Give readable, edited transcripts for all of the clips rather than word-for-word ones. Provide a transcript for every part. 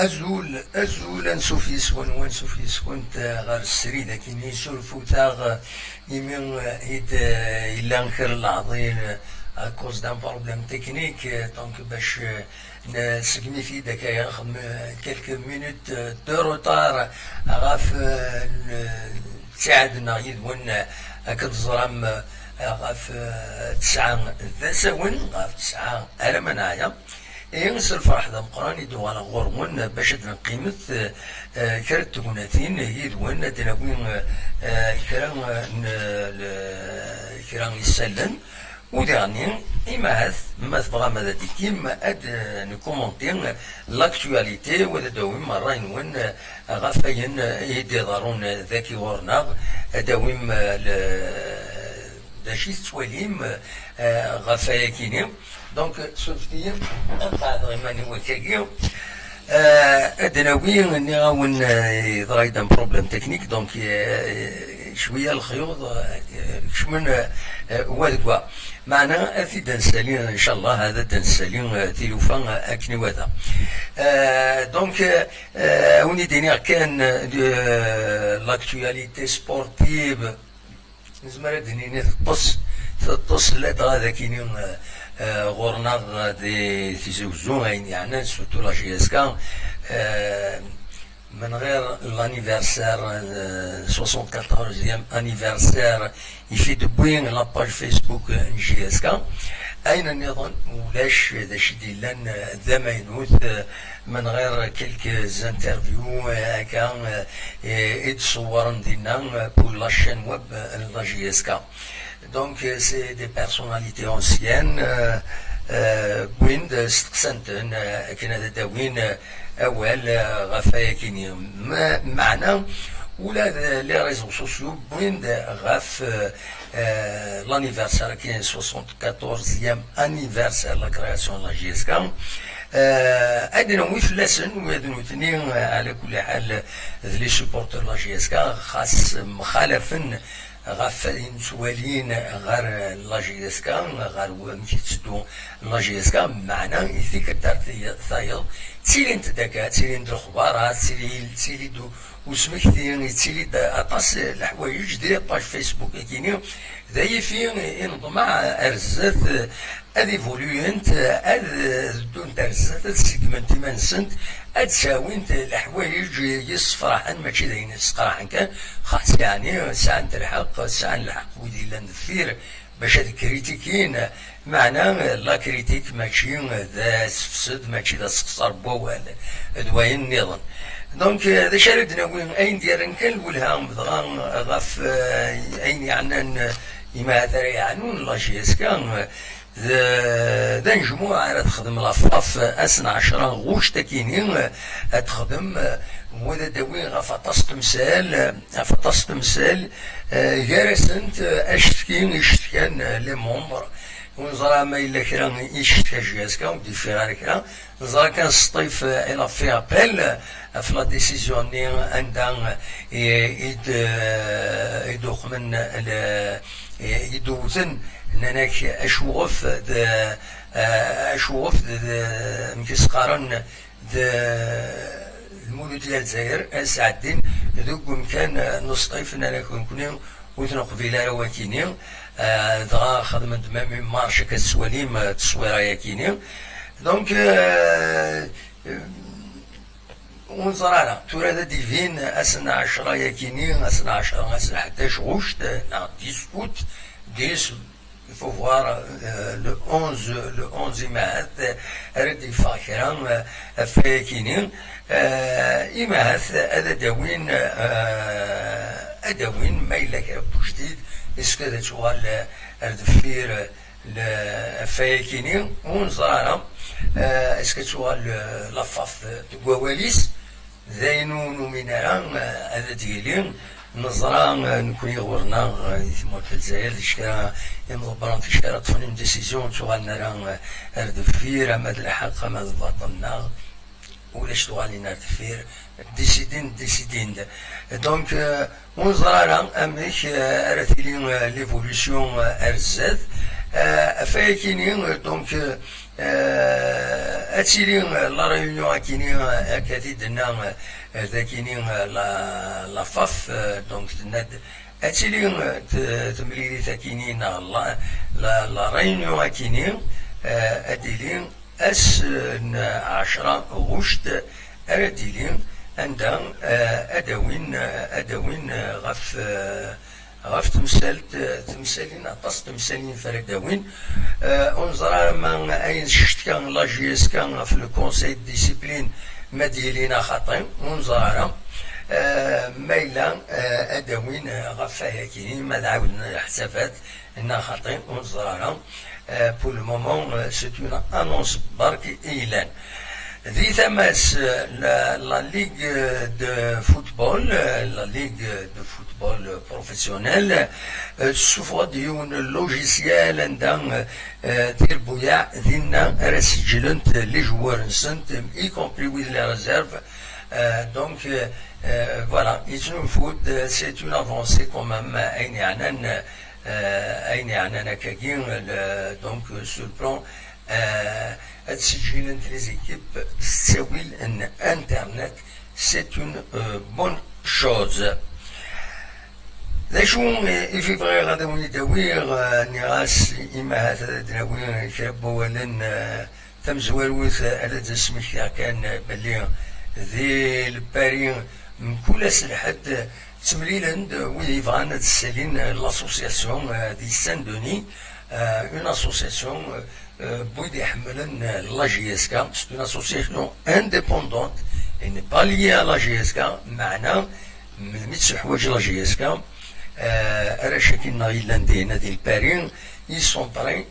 أزول أنسوف يسكن وانسوف يسكن غير السري لكن يسولفو تاغ يمين إلا نكر العظيم أكوز دان بروبليم تكنيك دونك باش نسقمي داك ياخد كيلك مينوت دو روتار غاف تساعدنا يدون هكا زرام غاف 9 ثاسون غاف 9 ألا منايا ينسى الفرح ذا مقران يدو على غورمون باش نقيمت كرت تكوناتين يدوان دناوين كران يسلن وداني إما ما تبغى ماذا ديكيم أد نكومونتين لاكتواليتي وذا دويم مرين وين غافين يدي ضارون ذاكي غورنا دويم داشي تواليم غافايا كيني دونك سولفتي قاعد غيماني وكاكيو ادناوي اني غاون ضرايدا بروبليم تكنيك دونك شويه الخيوط شمن وادكوا معنا في دنسالين ان شاء الله هذا دنسالين تيلوفان اكني وذا دونك هوني دينير كان لاكتواليتي سبورتيف نزمر دنيني تطص لا هذا كاينين غورنا دي تيزوزون يعني سورتو لا جي اس كا من غير l'anniversaire 74e anniversaire يفي دبوين لاباج فيسبوك جي اس كا اين النظام ولاش داش ديلان ذمينوت من غير كيلك انترفيو هكا يتصورن دينا بور لا شين ويب لا جي اس كا donc c'est des personnalités anciennes وين استقسنتن كنا داوين اول غفايا كيني معنا ولا لي ريزو سوسيو وين غاف l'anniversaire كاين 74e anniversaire la création de la GSK عندنا ويفلسن ويدنوتني على كل حال لي سوبورتور لا GSK خاص مخالفن غافين سوالين غير لا جي اس كا غير مشي تسدو لا جي اس كا معنا يثيك الترتي ثايل تسيلين تداكا تسيلين الخبارات تسيلي دو وسمكتين تسيلي اطاس الحوايج ديال باج فيسبوك كاينين ذاي فين انضمع ارزات ايفوليونت دون درزات سيجمنت منسنت اتساوينت الحوايج يصفراحن ماشي داين يسقراحن كان خاص يعني ساعة الحق ساعة الحق ودي لا ندفير باش هاد كريتيكين معنا لا كريتيك ماشي ذا سفسد ماشي ذا سقصر بوال دواين نظام دونك هذا شاردنا وين اين ديال نكلولها بضغان غاف اين يعني يما هذا يعنون لا جي اس كان ذا مجموعة تخدم لافاف أسنى 10 غوش تكينين تخدم وذا داوين غفطاس تمثال جارسنت اشتكين يشتكان لي مومبر ونزرا ما إلا كرا يشتكا جياسكا ودي في غير كرا نزرا كان سطيف إلا في أبيل في لا ديسيزيون ني عندها يدوخ من يدوزن ناناك اشوف مكيس قارن المولود ديال الجزائر سعدين ذوك كان نصطيف ناناك نكونين وثنا قبيله رواكينين دغا خدمت مامي مارشا كالسواليم تصويره ياكينين دونك ونزرانا تورا ديفين اسنا 10 ياكينين اسنا 10 اسنا 11 غوشت نا 10 اوت 10 il faut voir le 11 ماهات ردي فاكران فاكينين إماهات أداوين ما إلا كربو جديد إسكا دا توغال ردفير فاكينين ونزرانا إسكا توغال لافاف تقواليس ذاينو نوميناران هذا ديالين نظرا نكون يغورنا ثمور الجزائر شكرا يمضبران في شكرا تفنين ديسيزيون تغالنا راه اردفير اماد الحق اماد الوطن ولاش تغالينا اردفير ديسيدين دونك ونظرا راه اميك ارثيلين ليفولوسيون ارزاد فايكينين دونك اتيلين لا ريونيون كيني اكاديد نا ذاكيني لا فاف دونك تند اتيلين تمليلي ثاكيني نا لا ريونيون كيني اديلين اس 10 غشت ارديلين عندها ادوين غف تمثالين عطاس تمثالين فرداوين انظر ما اين شتكا لا جي اس كان في الكونسي ديسيبلين ما ديالينا خاطئ انظر ميلا ادوين غفايا كاينين ما عاودنا حسابات انها خاطئ انظر بور لو مومون سي اون انونس برك اعلان ذي ثماس لا ليغ دو فوتبول لا ليغ دو فوتبول بروفيسيونيل سوفوا ديون لوجيسيال عندها دير بويا دينا راه سجلت لي جوار نسنت اي كومبري ويز لي ريزيرف دونك فوالا يتنو فوت سي اون افونسي كومام اين عنانا كاكين دونك سو بلون تسجيل لي زيكيب تساوي ان انترنت سي اون بون شوز لاشو في بغي غادا ويداوير نيراس إما هذا دناوير كابوالا تمزوالوث على تسميك كان بلي ذي الباري من كل سلحات تمليلند ويلي فغانا تسالين لاسوسياسيون دي سان دوني اون اسوسياسيون بويدي يحملن لا جي اس كا سي اون اسوسياسيون انديبوندونت اي ني با ليي ا لا جي اس كا معنا ميتس حوايج لا جي اس كا راه شاكين غيلاندي نادي البارين يسون بري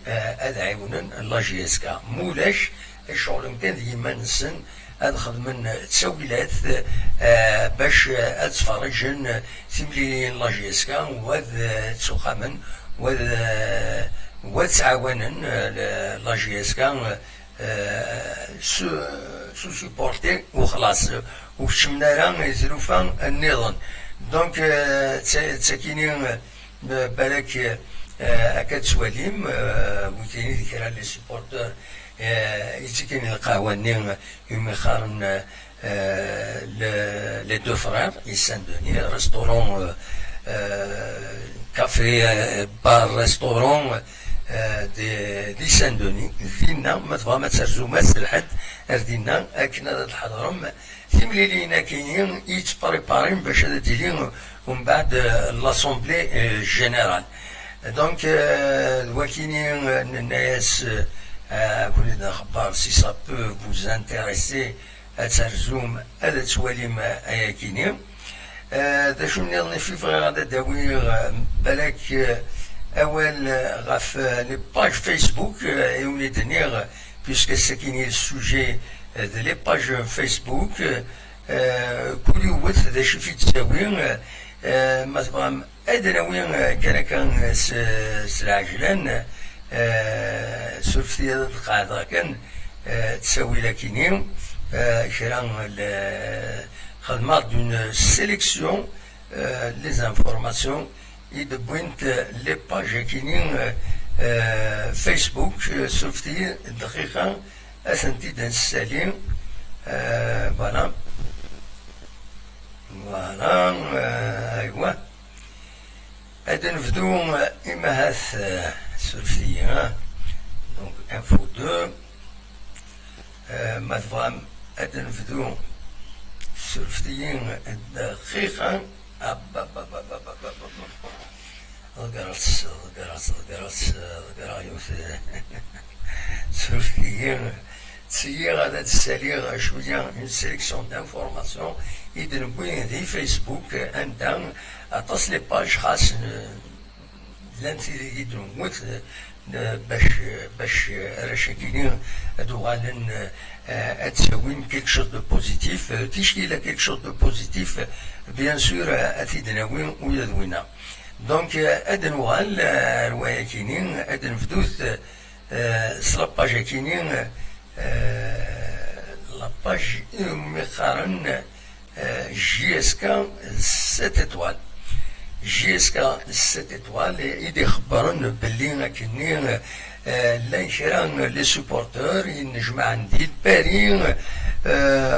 ad عاونن لا جي اس كا مولاش الشغل كان ديما نسن ad خدمن تساويلات باش ad تفرجن تمليلين لا جي اس كا واد تسوخامن وتعاونن لا جي اس كا سو سوبورتي وخلاص وشمنا راه يزروفا النظام دونك تساكينين بالك اكاد سواليم وكاينين ذكرى لي سيبورتور يتسكين القهوانين يوم خارن لي دو فرار سان دوني ريستورون كافي بار ريستورون دي سان دوني فينا ما تبغى ما ترزو ما سلحت اردينا اكنا الحضرم تمليلينا كاينين يتبريبارين باش هذا ديلين ومن بعد لاسومبلي جينيرال دونك وكاينين الناس كنا خبار سي سا بو فوز انتريسي ترزوم هذا تواليم ايا كاينين دا شو نظني في غادا داوير بالك اول غاف لي باج فيسبوك يولي دنيغ بيسكو ساكيني السوجي لي باج فيسبوك كل يوث ذا شي في تساوي مثلا ادناوي كان سلاجلان سورفتي القاعده كان تساوي لكني كرا خدمه دون سيليكسيون لي زانفورماسيون et de pointe les pages qui Facebook سورفتي دقيقه أسنتي دنسالين فوالا أيوا هادا نبدو إما هاث سورفتي دونك انفو دو مثلا هادا نبدو سورفتي دقيقة القرص سورفتي تسير هذا تسالير شويه اون سيليكسيون دانفورماسيون يدنبوي دي فيسبوك عندها اطاس لي باج خاص لانتي يدنموت باش راشاكينين دوغالن اتساوين كيك شوز دو بوزيتيف تيشكيلا كيك شوز دو بوزيتيف بيان سور اتيدناوين ويدوينا دونك ادنوغال روايه كينين ادنفدوث سلاباج كينين لاباج مقارن جي اس كا 7 étoiles جيسكا 7 étoiles إيدي خبرن بلي كني لان كرا لي سوبورتور ينجمع عندي باري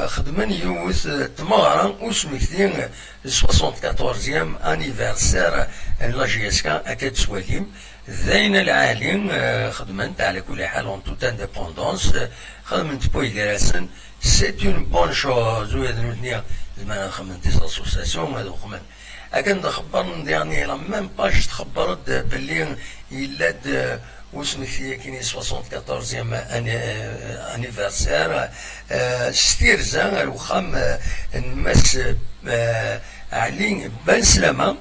خدمن يوث تمارا وسمكتين 74 انيفرسير لا جيسكا اكاد سواليم ذين العالم خدمنت على كل حال اون توت انديبوندونس خدمت بوي راسن سي اون بون شوز ويدنيا زعما خدمت دي اسوسياسيون هذو خدمت اكن تخبرن يعني لا ميم باج تخبرت باللي يلاد وسمكتي كيني 74 انيفرسير ستيرزا الوخام نمس علي بن سلامة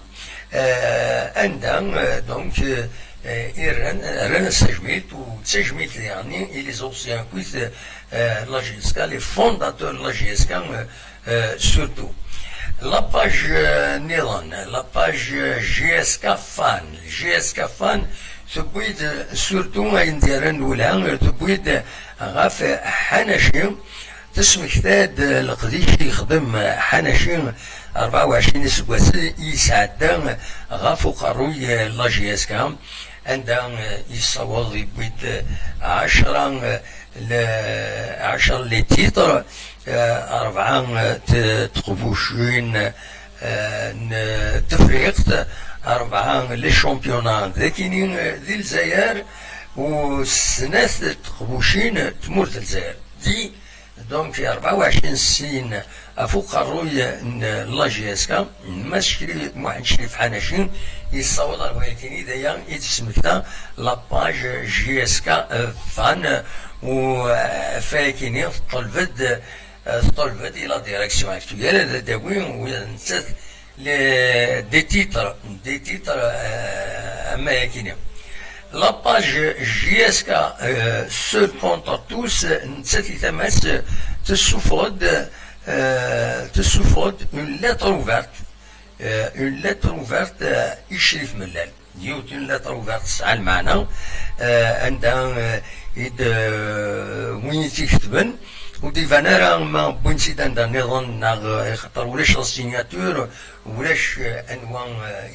عندها دونك إيران سجميت وتسجميت يعني إلي زوسيان كويت لا جيسكا لي فونداتور لا جيسكا سورتو لاباج نيران لاباج جيسكا فان جيسكا فان تبويد سورتو عنديران ولا تبويد غاف حناشي تسمكتاد القديش يخدم حناشي 24 سكواس يسعد غافو قروي لا جيسكا عندها يصوض يبويد 10 لي تيتر 4 تقبوشين تفريقت 4 لي شامبيونات ذاكينين ذي الجزائر وسناث تقبوشين تمورت الجزائر دي دونك في 24 سنين فوق الروي لا جيسكا ماشي واحد شريف حناشين يصوت الوالدين دايا يتسمكتا لاباج جيسكا فان وفاكيني طلبت الى ديريكسيون اكتويال داوي ونسات دي تيتر اما يكيني لاباج جيسكا سول كونتر توس نساتي تماس تسوفود une lettre ouverte يشرف ملال ديوت une lettre ouverte تسعى المعنى عندها وين تكتبن ودي فانيرا ما بوينتي دان نظن يخطر ولاش السيناتور ولاش انواع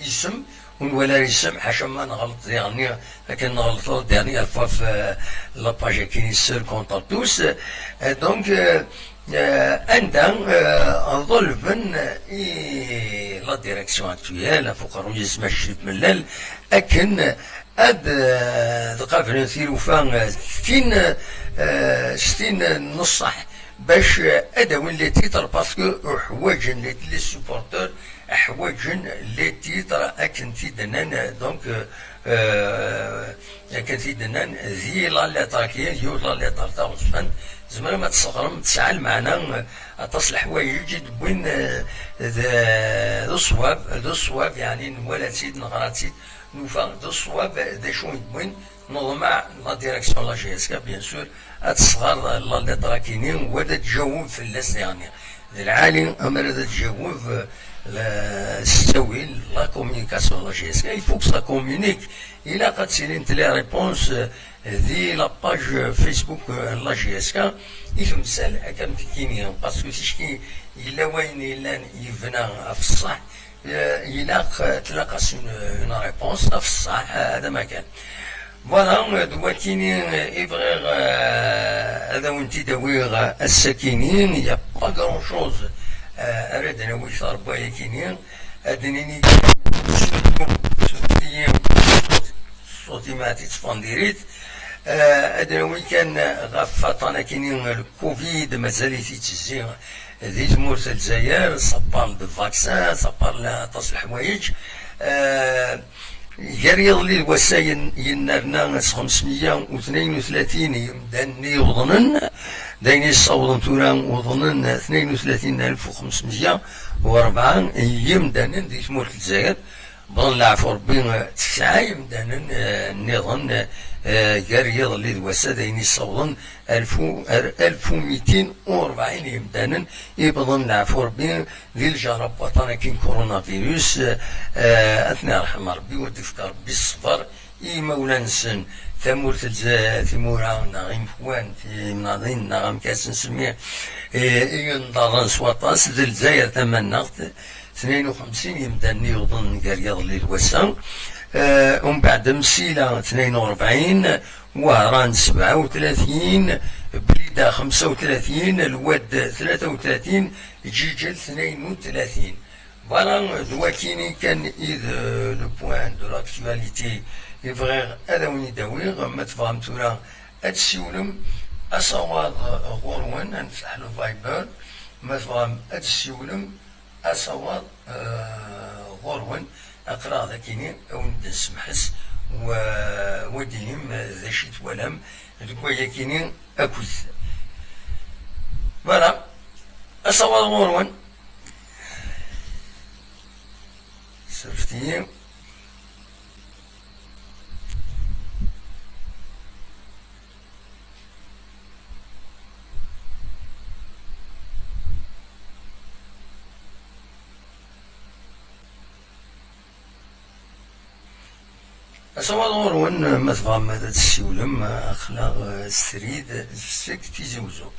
اسم ولا اسم حاشا ما نغلط يعني لكن نغلطو ديرنيير فوا في لاباج كاين سير كونتر توس دونك عندها ظلفن لا ديريكسيون اكتويال فوق الرئيس ماشي ملال اكن دقا في وفان 60 نصح باش اداوين لي تيتر باسكو حوايجن لي سوبورتور حوايجن لي تيتر اكن تيدنان دونك اكن تيدنان ذي لا ليتراكيين يو لا ليتر تاع عثمان زعما ما تصغرم تسعى المعنى تصلح حوايج وين ذا الصواب يعني ولا تزيد نغرا تزيد نوفا ذا الصواب ذا شو وين نضمع لا ديريكسيون لا جي اس كا بيان سور تصغر لا ليتراكينين ولا تجاوب في اللاس يعني العالي امر تجاوب تسوي لا كومونيكاسيون لا جي اس كا يفوك سا كومونيك الى قد سيلينت لي ريبونس ذي لاباج فيسبوك لا جي اس كا يفمسال هكا متكينيا باسكو تشكي الا وين الا يفنا في الصح يلاق تلاقى اون ريبونس في الصح هذا ما كان فوالا دواتيني افغيغ هذا وانتي داويغ الساكنين يا با كرون شوز اراد انا ويش ربايا كينين ادنيني صوتي ما تتفانديريت ادنا وين كان غفاطانا كاينين الكوفيد مازال يتزي ذي تمورت الجزائر صبار بالفاكسان صبار تصل حوايج يريض لي الوسائل ينرنا 532 يمدان يوضنن داين يصوضن تورا وضنن 32504 يمدان ذي تمورت الجزائر بظن العفو ربي 9 يمدان النظام يريض اللي دواسا داين يصوضن 1240 يمدانا يبظن العفو ربي ذي الجرب وطنا كين كورونا فيروس اثناء رحمة ربي ودفك ربي الصفر مولا نسن ثمورة ثمورة نغيم فوان في مناضين نغم كاس نسميه ينضغن سواطاس ذي الجزائر ثمن نغت 52 يبدا يظن قال يظل الوسع. ومن بعد مسيلة 42، وهران 37، بليدة 35، الواد 33، جيجل 32. Voilà, Douakini كان le point de l'actualité. إبغي هذا وين يداوير ما تفهم تورا أتسيولم أصوات غورون نفتح له فايبر ما تفهم أتسيولم أصوات غورون أقرأ ذاكيني أو ندس محس وديهم ذا شيت ولم لكويا كيني أكوز. فوالا أصوات غورون سرفتي أصوات غورون ما تفهم ماذا تسيولم أخلاق السريد سك تيزوزو.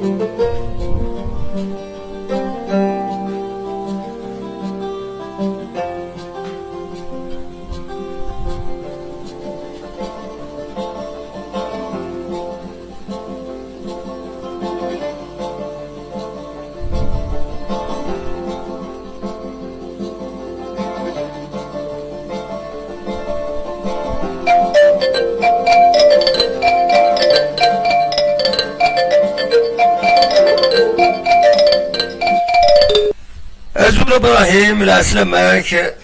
أزول إبراهيم العسلامك.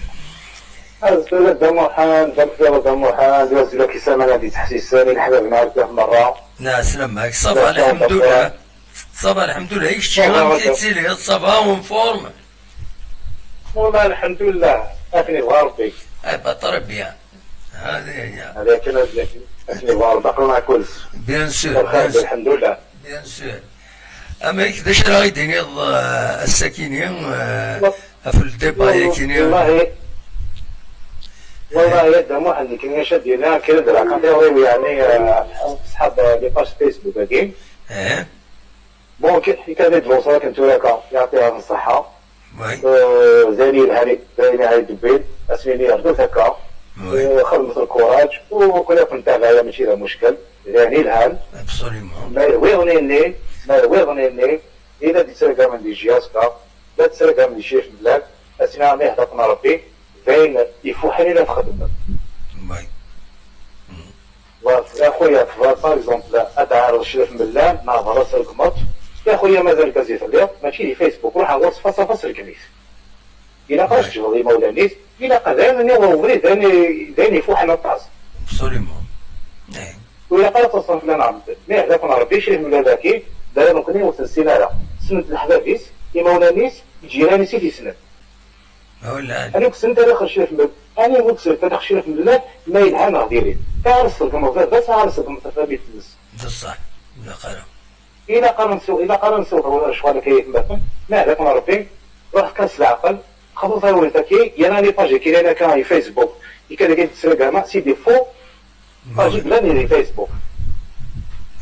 أزول الدموحان دمحير الدموحان دوز لك سامنا دي تحسيساني الحباب نعرفه مرة. العسلامك صباح الحمد لله. صباح الحمد لله. إيش تشيغم كيتسيلي الصباح ونفورم. والله الحمد لله أكني بغربي. أي بطربيا. هذه هي. هذا كنا أكني بغربي قلنا كلش. بيان سور. الحمد لله. بيان سور. أما كداش راه يديني الساكنين في الديبا كيني. والله يا الدموع اللي كنا شدينا كذا دراكم يعني أصحاب لي باج فيسبوك هذيك. بون كذا دروسة كنت راكا يعطيها الصحة. زاني الهاني زاني دبيل اسميني ردوت هكا خدمت الكوراج وكنا كنت تابعها ماشي ذا مشكل يعني الهان ما يغنيني إذا دي تسرقها من دي جياسكا لا تسرقها من دي شيف بلاد أسنا ما يحدثنا ربي فين يفوحني لا تخدم وأخويا باغ إكزومبل أتعرض الشريف من بلاد نهضر سرقمت يا خويا مازال كازي تلقى ماشي لي فيسبوك روح على وصفه صفا الكنيس الى قاش تشغل مولانيس الى قدرني ووريد داني فوح على الطاس ابسوليمون ولا قال تصرف لنا عبد ما هذاك انا ربي شريف من ذاكي دار ممكن يوصل لا سنه الحبابيس يا مولانيس جيراني سيدي سنه ولا انا كنت داخل شريف من انا وكسر داخل شريف من الله ما يلعن ديري تعرف كما بس عارف كما تفابيت بصح لا قرا إذا قارن سوق شوال كيف مثلا ما هذاك ربي روح كاس العقل خذوا ضروري تاكي يانا لي باجي كي انا كاين فيسبوك كي كاين تسرق ما سيدي فو باجي بلا لي فيسبوك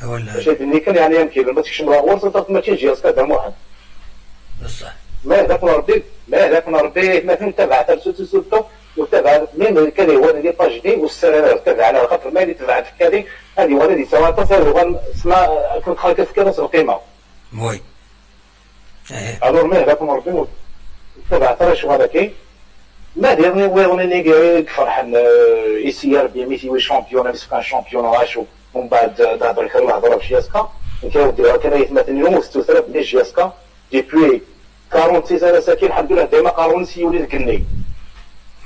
ولا شايف اللي كان يعني يمكن ما تكش مراور صدق ما تيجي اسكا واحد بصح ما هذاك ربي مثلا تبع تسوتو وتبع من كان هو اللي باج دي والسر تبع على خاطر ما اللي تبعت كذي هذه ولدي سواء تصل اسمها كنت خالك تفكر نفس القيمه وي الور ما هذاك ربي تبع ترى شو هذا كي ما ديرني وين نيجي فرحان يسير بيميتي وي شامبيون بس كان شامبيون واشو ومن بعد دابا كانوا يهضروا بجياسكا كان يتمثل يوم وستوثر بلي جياسكا ديبوي 46 سنه ساكن الحمد لله ديما قارون سي ولد كني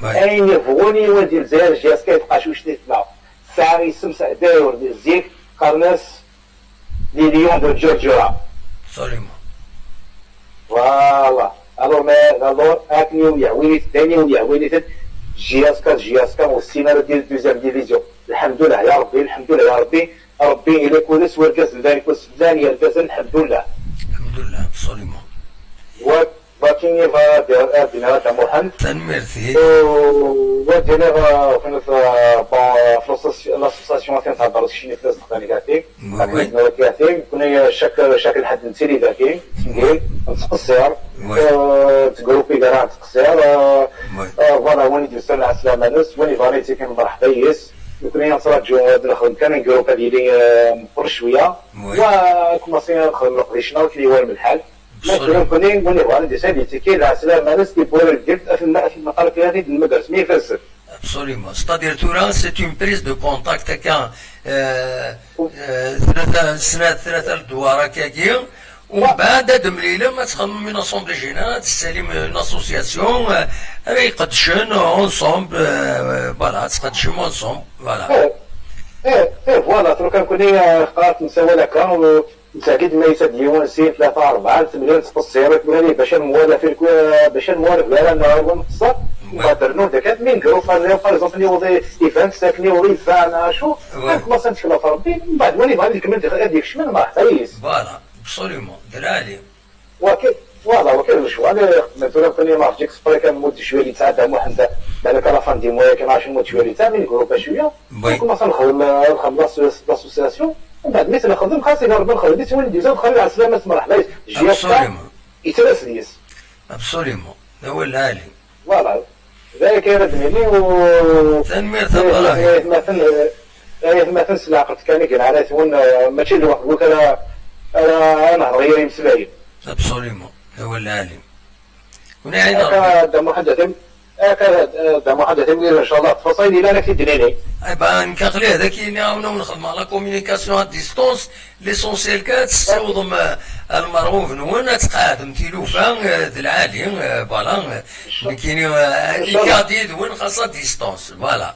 اين يفوني ودي الجزائر جياسكا يبقى شو شتيتنا ساعه يسم داير زيك قرناس لي ليون دو جورجيا سوليمون فوالا الور اكني ويعويني ثاني ويعويني جياسكا والسيناريو ديال الدوزيام ديفيزيون الحمد لله يا ربي الحمد لله يا ربي ربي الى كونس والكاس ذلك والسودان يا الكاس الحمد لله سوليمون ولكن دينا تاع محمد تنميرتي ودينا في لاسوساسيون كنتهضر شي ناس ثاني كاعتين كنا شكل حد نسيري ذاكي نقول نتقصر تجروبي كاع نتقصر فوالا وين يدوز على السلامه ناس وين فاليتي كنضرب حبيس كنا نصرا جو نخدم كان جروب ديالي مقر شويه وكوماسي نخدم نقديشنا كلي من الحال لكن كنا نقول وانا دي سالي تيكي على السلامه ناس اللي بول الجلد في المقال في هذه المدرسه ما يفسر Absolument. C'est-à-dire, Touran, c'est une prise de contact كان ثلاثة الدوار هكاكيا ومن بعد هاد مليلة ما تخمم من اسومبلي جينال تستلم اون اسوسياسيون يقدشن اونسومبل فوالا تقدشم اونسومبل فوالا فوالا ترو كنكون قررت نسوي لك متأكد ما يسد يوم سين 3 4 8 تفصيلات مالي باش الموالاه باش الموالاه لا نهار مختصر وقدرنا داك من جروب انا باغ اكزومبل وضي ايفنت ساكني وغي فانا شو كما سنتكلم ربي من بعد ولي بغا نكمل هذيك الشمال ما حيس فوالا ابسوليومون درالي وكيف فوالا وكيف شو انا مثلا كوني ما عرفتش اكسبري كنموت شويه اللي تاع محمد بالك راه فاندي مويا كنعرف نموت شويه اللي تاع من جروب شويه كما سنخدم لاسوسياسيون بعد ميت نخدم خاص نربي نخدم ديت ولد يزاد خلي على سلامة مرحبا جياسكا يتراس ديس ابسوليمون هو العالي فوالا ذلك يردني و تنمير تبراهيم مثلا سلاقت كان يقول على ثون ماشي الواحد يقول انا غير مسلايم ابسوليمون هو العالي ونعيد دم حدث دم حدث ان شاء الله تفاصيل الى لك الدنيا بان كاخلي هذاك يناونا ونخدم على كومونيكاسيون ا ديستونس ليسونسيال كات تصوض المرغوب نون تقادم تيلوفا ذ العالي فوالا كاين كاديد وين خاصها ديستونس فوالا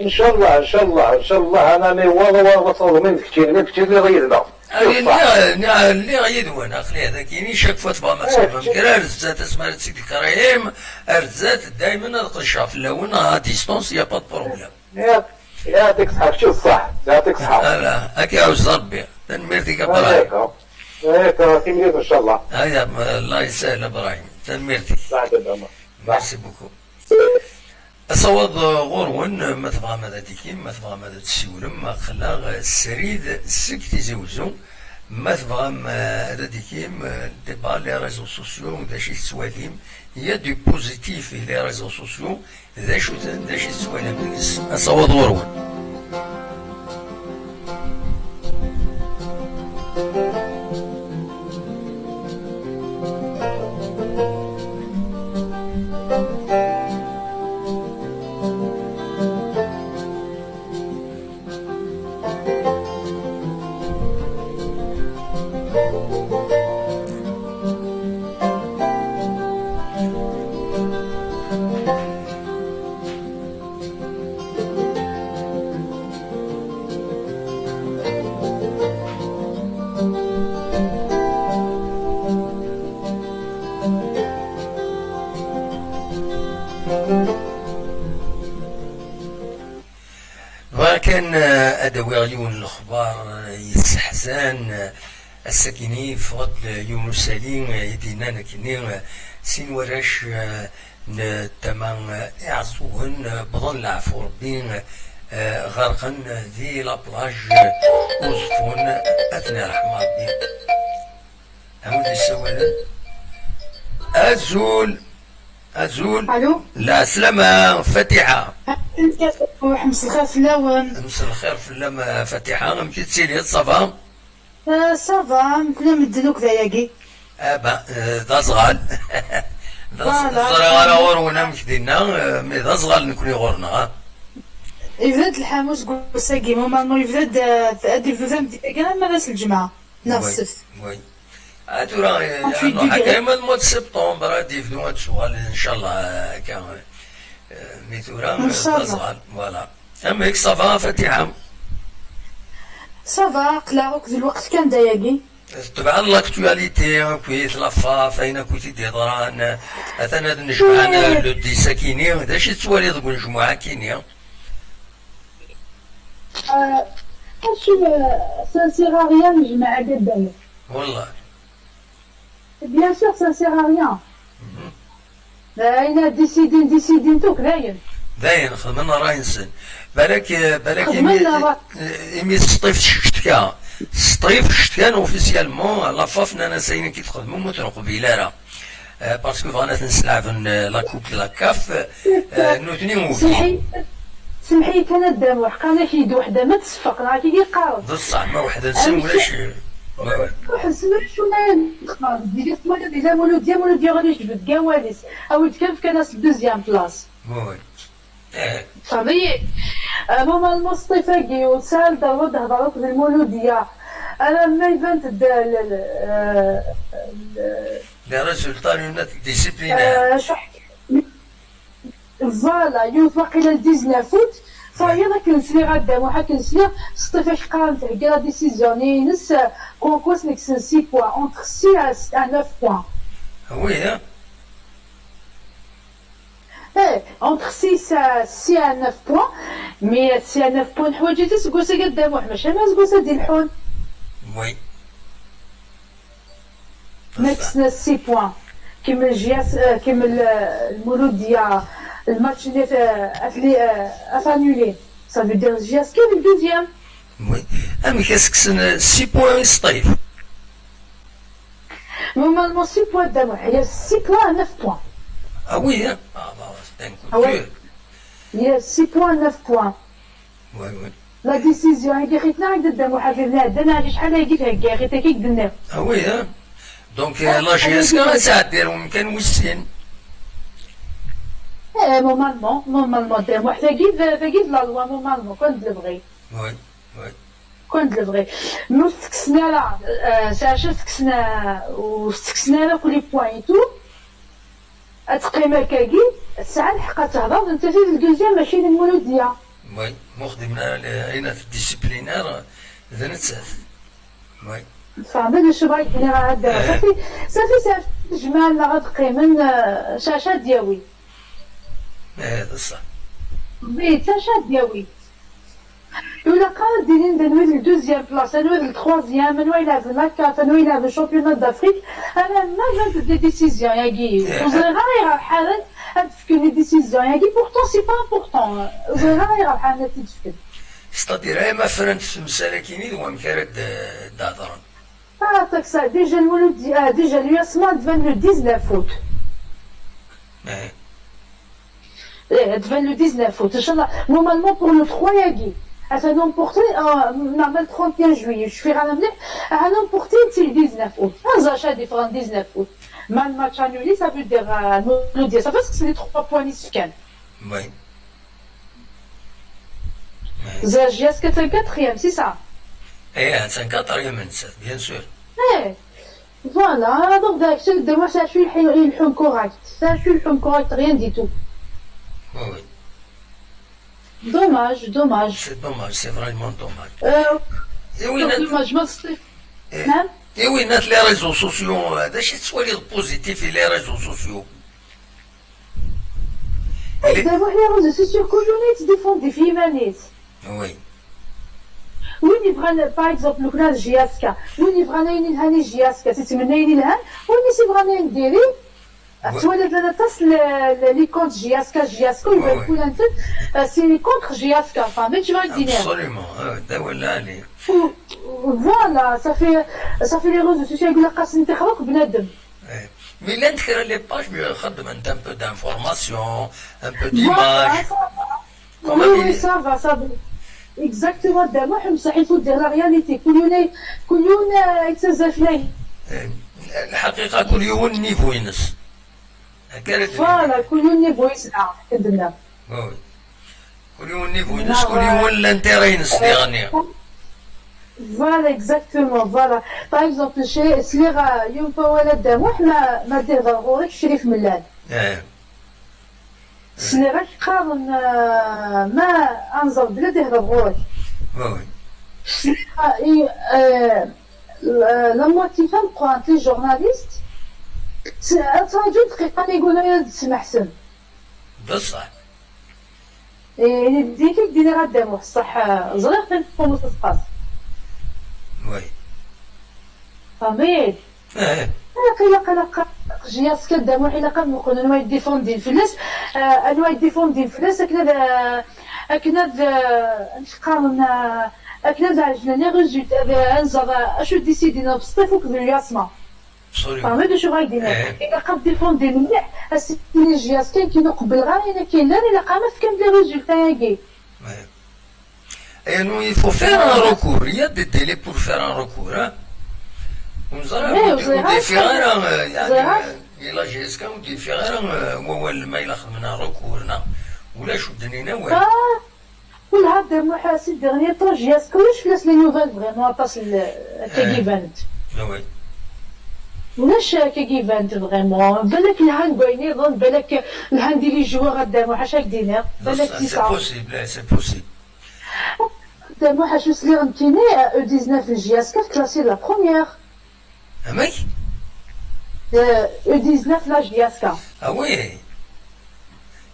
ان شاء الله ان شاء الله ان شاء الله انا والله تصور من كثير اللي غيرنا اللي غيدون اخلي هذا كاين شكفت با ما كرا رزات اسمها سيدي كريم رزات دائما القشاف لو ديستونس يا با بروبليم يعطيك الصحة شو الصح يعطيك الصحة لا هكا عاوز ربي تنميرتك ابراهيم هيك تميز ان شاء الله هيا الله يسهل ابراهيم تنميرتك ميرسي بوكو أصوات غورون ما تبغى ماذا ديكيم ما تبغى ماذا تسولم ما خلا السريد سكتي زوزو ما تبغى ماذا ديكيم ديبا لي ريزو سوسيو دا شي سواليم يا دو بوزيتيف في لي ريزو سوسيو دا شي سواليم أصوات غورون كان أدوي عيون الأخبار يستحزان السكيني فقط يونسالين يدينا نكني سين وراش تمام يعصوهن بضن العفو ربين غرقا ذي لابلاج وصفون أثناء رحمة ربي أمود السوالة أزول الو لا سلامة فاتحة محمس الخير في اللون مساء الخير في اللام فاتحة مشيت تسيلي صافا صافا كنا مدنوك ذاياكي با دا صغال صغال غورونا مكدينا مي دا صغال نكوني غورنا يفرد الحاموس قول ساقي ماما يفرد تأدي في فهم كان ما راس الجمعة نصف وي ترى يعني حكاية مود سبتمبر ديفدو هاد الشغل ان شاء الله كان ميتورا تزغال فوالا اما هيك صافا فاتحة صافا قلاوك ذي الوقت كان داياكي طبعا لاكتواليتي كويت لافا فاين كويتي ديضران اثنا نجمعنا لو دي ساكيني دا شي توالي تقول نجمعها كينيا ça ne sert à rien نجمع عدد داير والله bien sûr ça ne sert à rien اين ديسيدين توك داين خدمنا راه نسن بالك إمي سطيف شتكا اوفيسيالمون لافافنا انا ساينين كي تخدمو مترو قبيله راه باسكو فانا تنسلع في لا كوب لا كاف نوتني موفي سمحي كان الدم وحقنا شي يد وحده ما تصفق راه كي قارب بصح ما وحده نسم ولا شي واحد سمع شو نخاف ديجا سمعنا ديجا مولوديا غادي يجبد كواليس او كان في كناس دوزيام بلاص وي فهمي ماما المصطفى وسال داود هضروك بالمولودية انا ما يبانت لي ريزولطا لونات ديسيبلينير شو حكي فوالا يوث واقيلا 19 فوت صايي ذاك نسلي غادا وحا كنسلي صطيفاش قارن تاع لا ديسيزيون نس كونكورس نكسن 6 بوان اونتر 6 à 9 بوان وي entre 6 à 9 points mais 6 à 9 points حوايجي تسقوسا قدام واحد ماشي ما سقوسا ديال الحون وي ناقصنا 6 بوان كيما الجياس كيما المولودية الماتش اللي افانولي ça veut dire الجياس كاين الدوزيام وي أمي كاسكسن 6 بوان سطيف. Normalement, 6 points d'amour. Il y a 6 points à 9 points. Ah oui, hein? Ah bah, c'est un coup Ah de ouais. dur. Il y a 6 points à 9 points. Oui, oui. La décision, il y a rien à dire. Moi, je vais dire, je vais dire, Ah oui, hein? Donc, la GSK, ça a été un كان وسين. normalement, moi, je vais la loi, normalement, quand je devrais. Oui, oui. كنت الفغي نو سكسنا لا ساشا سكسنا وسكسنا لا كل بوينتو اتقيمه كاكي الساعه الحقا تهضر انت في الدوزيام ماشي المولوديه وي مخدمنا هنا في الديسيبلينار اذا نتساف وي فهمت شو بغيت ندير هذا صافي جمال لا غتقيمن شاشه دياوي هذا صح بيت شاشه دياوي ولا قال ديرين دنوي الدوزيام بلاص دنوي التروازيام دنوي لا في الماركات دنوي لا في الشامبيونات دافريك انا ما جات دي ديسيزيون ياكي وزغير حالات تفكر لي ديسيزيون ياكي بورتون سي با امبورطون وزغير حالات تفكر ستادير ما فرنت في مسالكيني دو مكارد دادران عطاك سا ديجا الولد ديجا الياسمان دفن لو 19 اوت دفن لو 19 اوت ان شاء الله نورمالمون بور لو 3 ياكي Elle s'est emportée le 31 juillet. Je suis ramenée. Elle a emporté le 19 août. Un achat différent 19 août. Mais le match annulé, ça veut dire ça fait que c'est les 3 points ici. Oui. Est-ce que c'est le 4e, c'est ça? C'est un 4e, bien sûr. Voilà, donc moi, ça je suis le correct. Ça je suis le correct, rien du tout. Oui. Dommage. C'est dommage, c'est vraiment dommage. Dommage, Et oui, les réseaux sociaux, soit les positifs et les réseaux sociaux. D'abord, les réseaux sociaux, quand on est défendus des filles, oui. وين يبغى باغ اكزومبل كنا جياسكا وين يبغى ينهاني جياسكا تتمنى ينهان وين يبغى نديري تولد لنا تصل لي كونت جياسكا ويبان كل انت سي لي كونتر جياسكا فهمت شنو غادي ندير ابسوليومون هذا ولا عليه فوالا صافي لي réseaux sociaux يقول لك خاص ننتخبك بنادم Mais l'intérêt les pages, un peu d'informations, un peu d'images. Oui, ça va. Exactement, d'abord, je me suis dit de la réalité. كل يوم يتزاف لي. الحقيقة كل يوم نيفو ينس. فوالا كل يوم نيفو يسعى كدنا. كل يوم نيفو ينس كل يوم الانتيري ينس اللي غنيها. Voilà, exactement, voilà. Par exemple, chez Slira, يوم فوالد دموح ما دير ضروري شريف ملان. Slira قارن ما أنظر بلا دير ضروري. Slira, la moitié femme prend les journalistes. أتراجع دقيقة يقولوا يا تسمع سن. بصح. ديك دينا غا دموح صح زغير تنفقو تسقاط. Oui. فهمت؟ قلق جياسكا دامو حيلا كنقول انواع ديفوندي الفلاس انواع ديفوندي الفلاس اكنا نقارن اكنا عجلنا ريزولت انزر اشو ديسيدينا بسطيفوك بالياسما فهمت شو غايدينا الا قاد ديفوندي مليح السيني جياسكا كاين قبل غير كاين لا الا قامت كان دي ريزولتا ياكي Et nous, il faut faire un recours. Il y a des délais pour faire un recours. Hein? Nous allons différents. Il y a la GSK ou différents. Ou ما يلاخذ منها recours. ولا شو الدنيا وين؟ كل هذا محاسب dernier temps GSK ولاش فلاس لي نوفال فريمون تصل كيفانت. وي. ولاش كيفانت فريمون بالك الهان بيني ظن بالك الهان ديال لي جوار غدا حاشاك دينار بالك سي بوسيبل سي بوسيبل. Moi, je suis rentrée à E19 JSK, classée la première. Un mec E19 la JSK. Ah oui.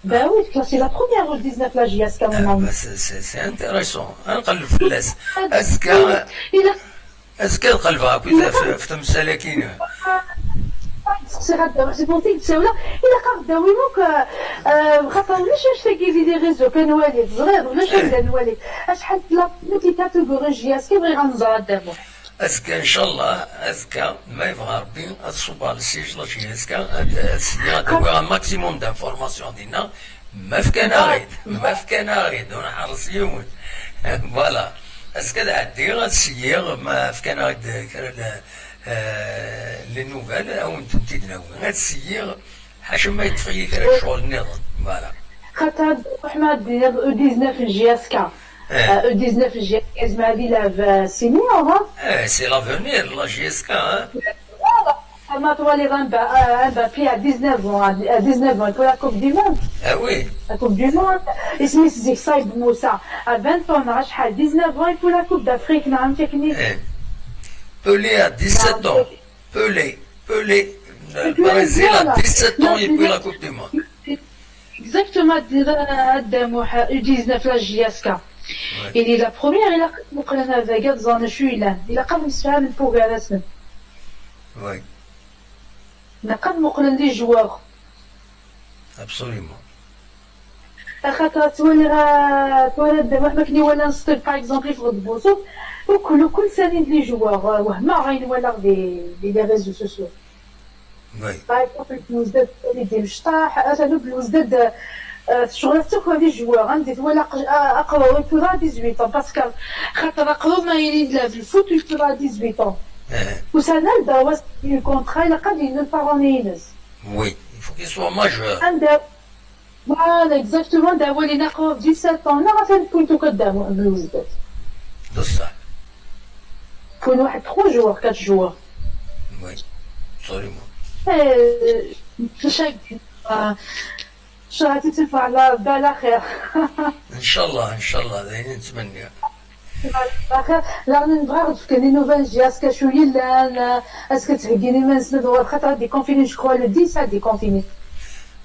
Ben oui, classée la première E19 la JSK, maman. C'est intéressant. نقلب في الناس. اسكا قلبها كذا في تمثالكين. سي غدا سي بونتي تساولا الا قاعد ويموك خاطر ولاش تلاقي في دي ريزو كان والد صغير ولاش كان والد شحال لا في كاتيجوري جياس كيبغي غنزرع دابا أذكى إن شاء الله أذكى ما يبغى ربي الصوبة للسيج لاشي أذكى السيا دوي ماكسيموم دانفورماسيون ديالنا ما في كان غيد وأنا حرص يوم فوالا أذكى عندي السيا ما في كان غيد لي نوفال أو نتمتي دناوي هاد السيا حاشا ما يتفغي كرا شغل النظام فوالا خاطر احمد 19 جياسكا E19 GSK هذه لا سينيور سي لافونير لا GSK ما تولي Mbappé à 19 ans à 19 ans pour la Coupe du Monde oui la Coupe du Monde اسمي سيدي صايب موسى à 20 ans راه شحال 19 ans pour la Coupe d'Afrique نعم تكني Pelé à 17 ans Pelé le Brésil à 17 ans et puis la Coupe du Monde exactement U19 la GSK Il est la première, il a مقلنا هذاك زان شو إلا إلا قبل نسفها من فوق على سن. Oui. نقد مقلن لي جوار. Absolument. خاطر تولي دابا ما كني ولا نسطي باغ اكزومبل في غد بوصوف وكل سنين لي جوار وهما غاين ولا دي ريزو سوسيو. Oui. باغ اكزومبل بلوزداد اللي ديال الشطاح انا بلوزداد شغلتك هذه الجوار عندي ولا اقرا يكون 18 باسكو خاطر اقرا ما يلي في الفوت يكون 18 وسنه داوز الكونترا الى قد ينفرونينز Oui, il faut qu'il soit majeur. Voilà, exactement. دابا اللي نقرا في 17 ans راه فين كنتو كدامو بلوزدات بصح كون واحد 3 جوار 4 جوار Oui, absolument. شغلتي تنفع على بلا خير ان شاء الله دايرين نتمنى لا نبغى نعرف لي نوفال جياسكا شويه لا اسكو تهكيني ما نسند خاطر دي كونفيني جو كرو لو 10 دي كونفيني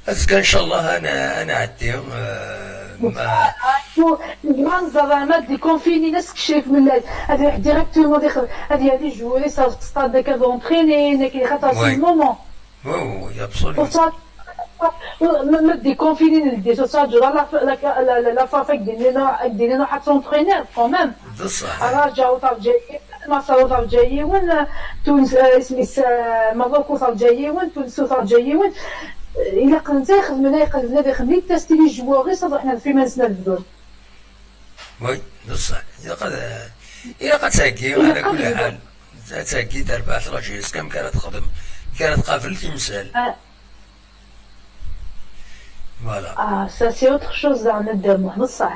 اسكو ان شاء الله انا عدي ما نبغى نزرع دي كونفيني ناس كشيف من هذه واحد ديريكتومون هذه جوي صار ستاد داك دونتريني كي خاطر في المومون وي ابسوليومون ما déconfiner des sausages la fois avec des نوع s'entraîner quand même رجعوا صار جاي مصر صار جاي وين تونس اسمي مروكو صار جاي وين تونس صار جاي وين إلا قلنا يخدمنا بخدمة تستي لي جواري صار احنا في منسنا البدون وي بصح إلا قد تاكي على كل حال تاكي تربع 3 كم كانت تخدم كانت قافل تمثال Voilà. Ah, ça c'est autre chose dans notre domaine, ça.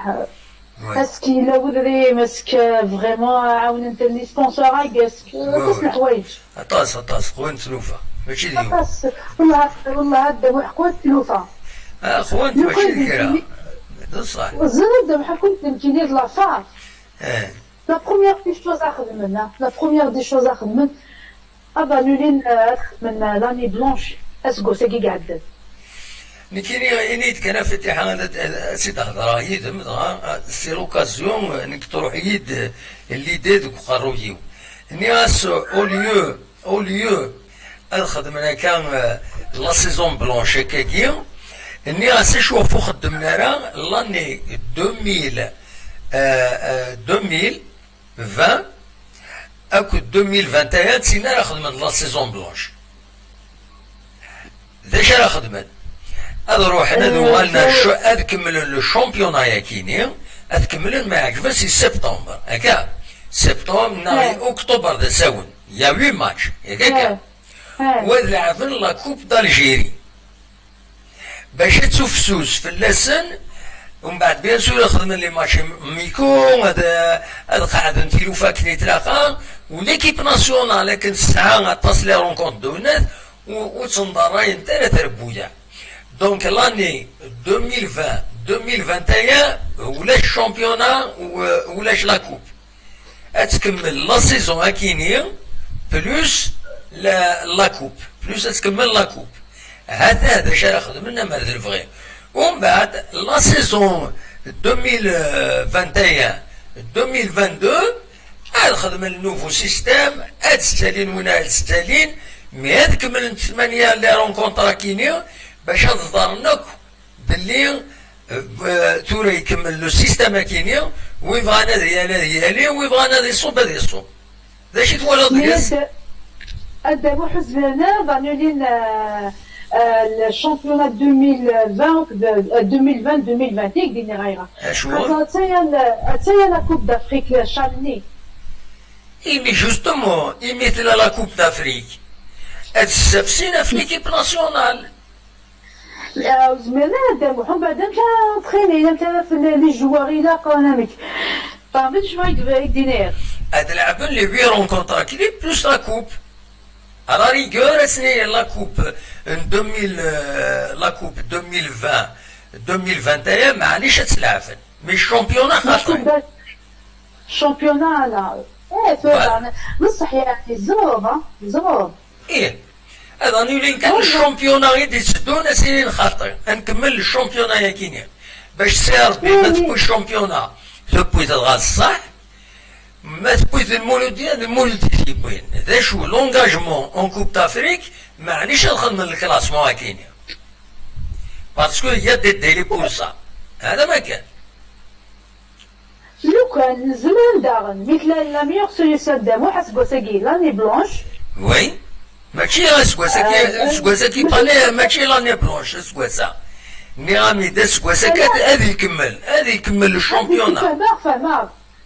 Est-ce qu'il a voulu, est-ce que vraiment, on a un sponsor à est-ce que c'est الحوايج. أطاس خوان تلوفة ماشي اليوم. أطاس والله هذا وحكوت تلوفة. خوان ماشي الكرا. بصح. الزلمة ده بحال كنت نمكيني لا فار. La première des choses à خدمنا، la première des choses à خدمنا، أبا نولين من l'année blanche، أسقو ساقي قعدت. نكيني إنيت كان فتح هذا سي تهضر يد سي لوكازيون انك تروح يد اللي ديدك وقرويو نياس اوليو الخدمنا كان لا سيزون بلونش كاكي نياس شوفو خدمنا راه لاني 2020 اكو 2021 سينا راه خدمنا لا سيزون بلونش داش راه خدمت هذا روحنا دوالنا شو أكمل الشامبيون يا كيني أكمل ما عجبه سي سبتمبر هكا سبتمبر نهاية أكتوبر ذا ساون يا 8 ماتش هكاك ولعبن لا كوب دالجيري باش تفسوس في اللسن ومن بعد بيان سور خدمنا لي ماتش ميكو هذا قاعد نتيلو فاكني تلاقا وليكيب ناسيونال لكن الساعة تصل لي رونكونت دونات وتنضراين ثلاثة ربويا Donc l'année 2020-2021 ولاش الشامبيونا ولاش لا كوب تكمل لا سيزون اكيني بلوس لا كوب بلوس تكمل لا كوب هذا شرا خدمنا مرد الفغي ومن بعد لا سيزون 2021 2022 هاد خدم النوفو سيستيم هاد ستالين وين هاد ستالين مي هذيك من 8 اللي راهم كونتراكينيو باش تظهر لك باللي تورا يكمل لو سيستم كينيو ويبغى هذا يالي ويبغى هذا يصوب هذا يصوب ذا شي تولد ديس الدابا حزبنا ضانولين الشامبيونات 2020 ديني غايره شو تايا لا كوب دافريك شالني مي جوستومون مثل لا كوب دافريك هاد السبسين في ليكيب ناسيونال زميلنا دابا بعد مشى تخيني مشى في لي جواري لا ايكونوميك فهمت شنو يدير هاد لعبن لي بيرون كونتراكتي بلوس لا كوب على ريغور اسني لا كوب 2000 لا كوب 2020 2021 معليش تلعبن مي الشامبيونا خاطر الشامبيونا لا فعلا بصح يعني زروب هذا نولي كان الشامبيونا غير يسدونا سنين خاطر نكمل الشامبيونا يا كينيا باش سير ربي ما تبوي الشامبيونا تبوي تغاز صح ما تبوي المولود يبوين هذا شو لونجاجمون اون كوب دافريك معليش ندخل من الكلاسمون كينيا باسكو هي ديلي بور سا هذا ما كان لو كان زمان داغن مثل لا ميور سوليسيون دامو حسب ساكي لاني بلونش وي ماشي سكواسا بالي ماشي لاني بلونش سكواسا نيرامي دا سكواسا هذه يكمل الشامبيونا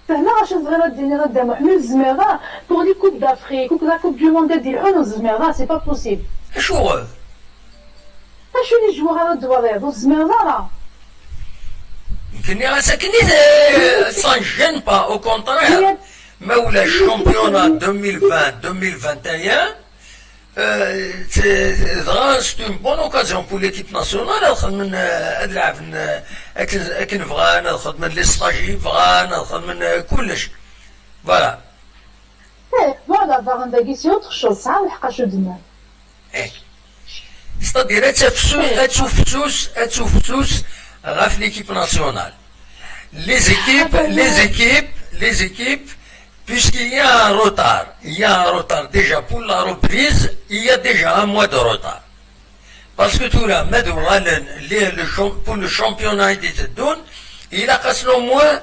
فهنا عشان صغيرة ديني غدا محمد الزميرة بور لي كوب دافريك ولا كوب دو موند ديال الحون الزميرة سي با بوسيبل اشو لي جوار الدواريض والزميرة راه يمكن راه ساكنين سان جين با او كونترير مولا الشامبيونا 2020 c'est une bonne occasion pour l'équipe nationale ندخل من نلعب اكن بغا ندخل من لي ستاجي بغا ندخل من كلش فوالا فوالا باغا داكي سي اوتر شوز صعاب لحقاش ودنا ستادير اتسوفتوس غا في ليكيب ناسيونال les équipes puisqu'il y a un retard déjà pour la reprise, il y a déjà un mois de retard. Parce que tout là, pour le championnat des Tedounes, il a cassé au moins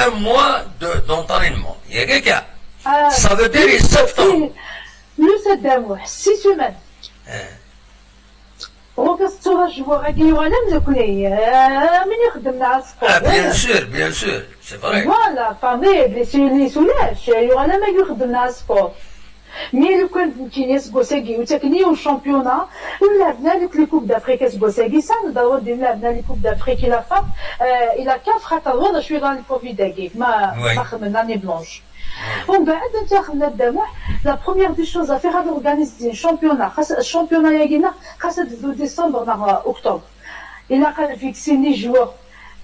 un mois d'entraînement. Il y a quelqu'un. Ça veut dire septembre. Le 7 mois, 6 semaines. Bien sûr, c'est vrai. Voilà, les soulages, il y aura la meilleure de la sport. Mais le coin de Kines Bossegui, ou Tchekni au championnat, l'avenir avec les Coupes d'Afrique Bossegui, ça, nous avons dit l'avenir les Coupes d'Afrique, il a 4 à je suis dans le Covid d'Agui, ma année blanche. ومن بعد انتخبنا الدموع لا بروميير دي شوز افير هاد اورغانيزي الشامبيونا ياكينا خاصها تبدو ديسمبر نهار اكتوبر الا كان فيكسيني جوار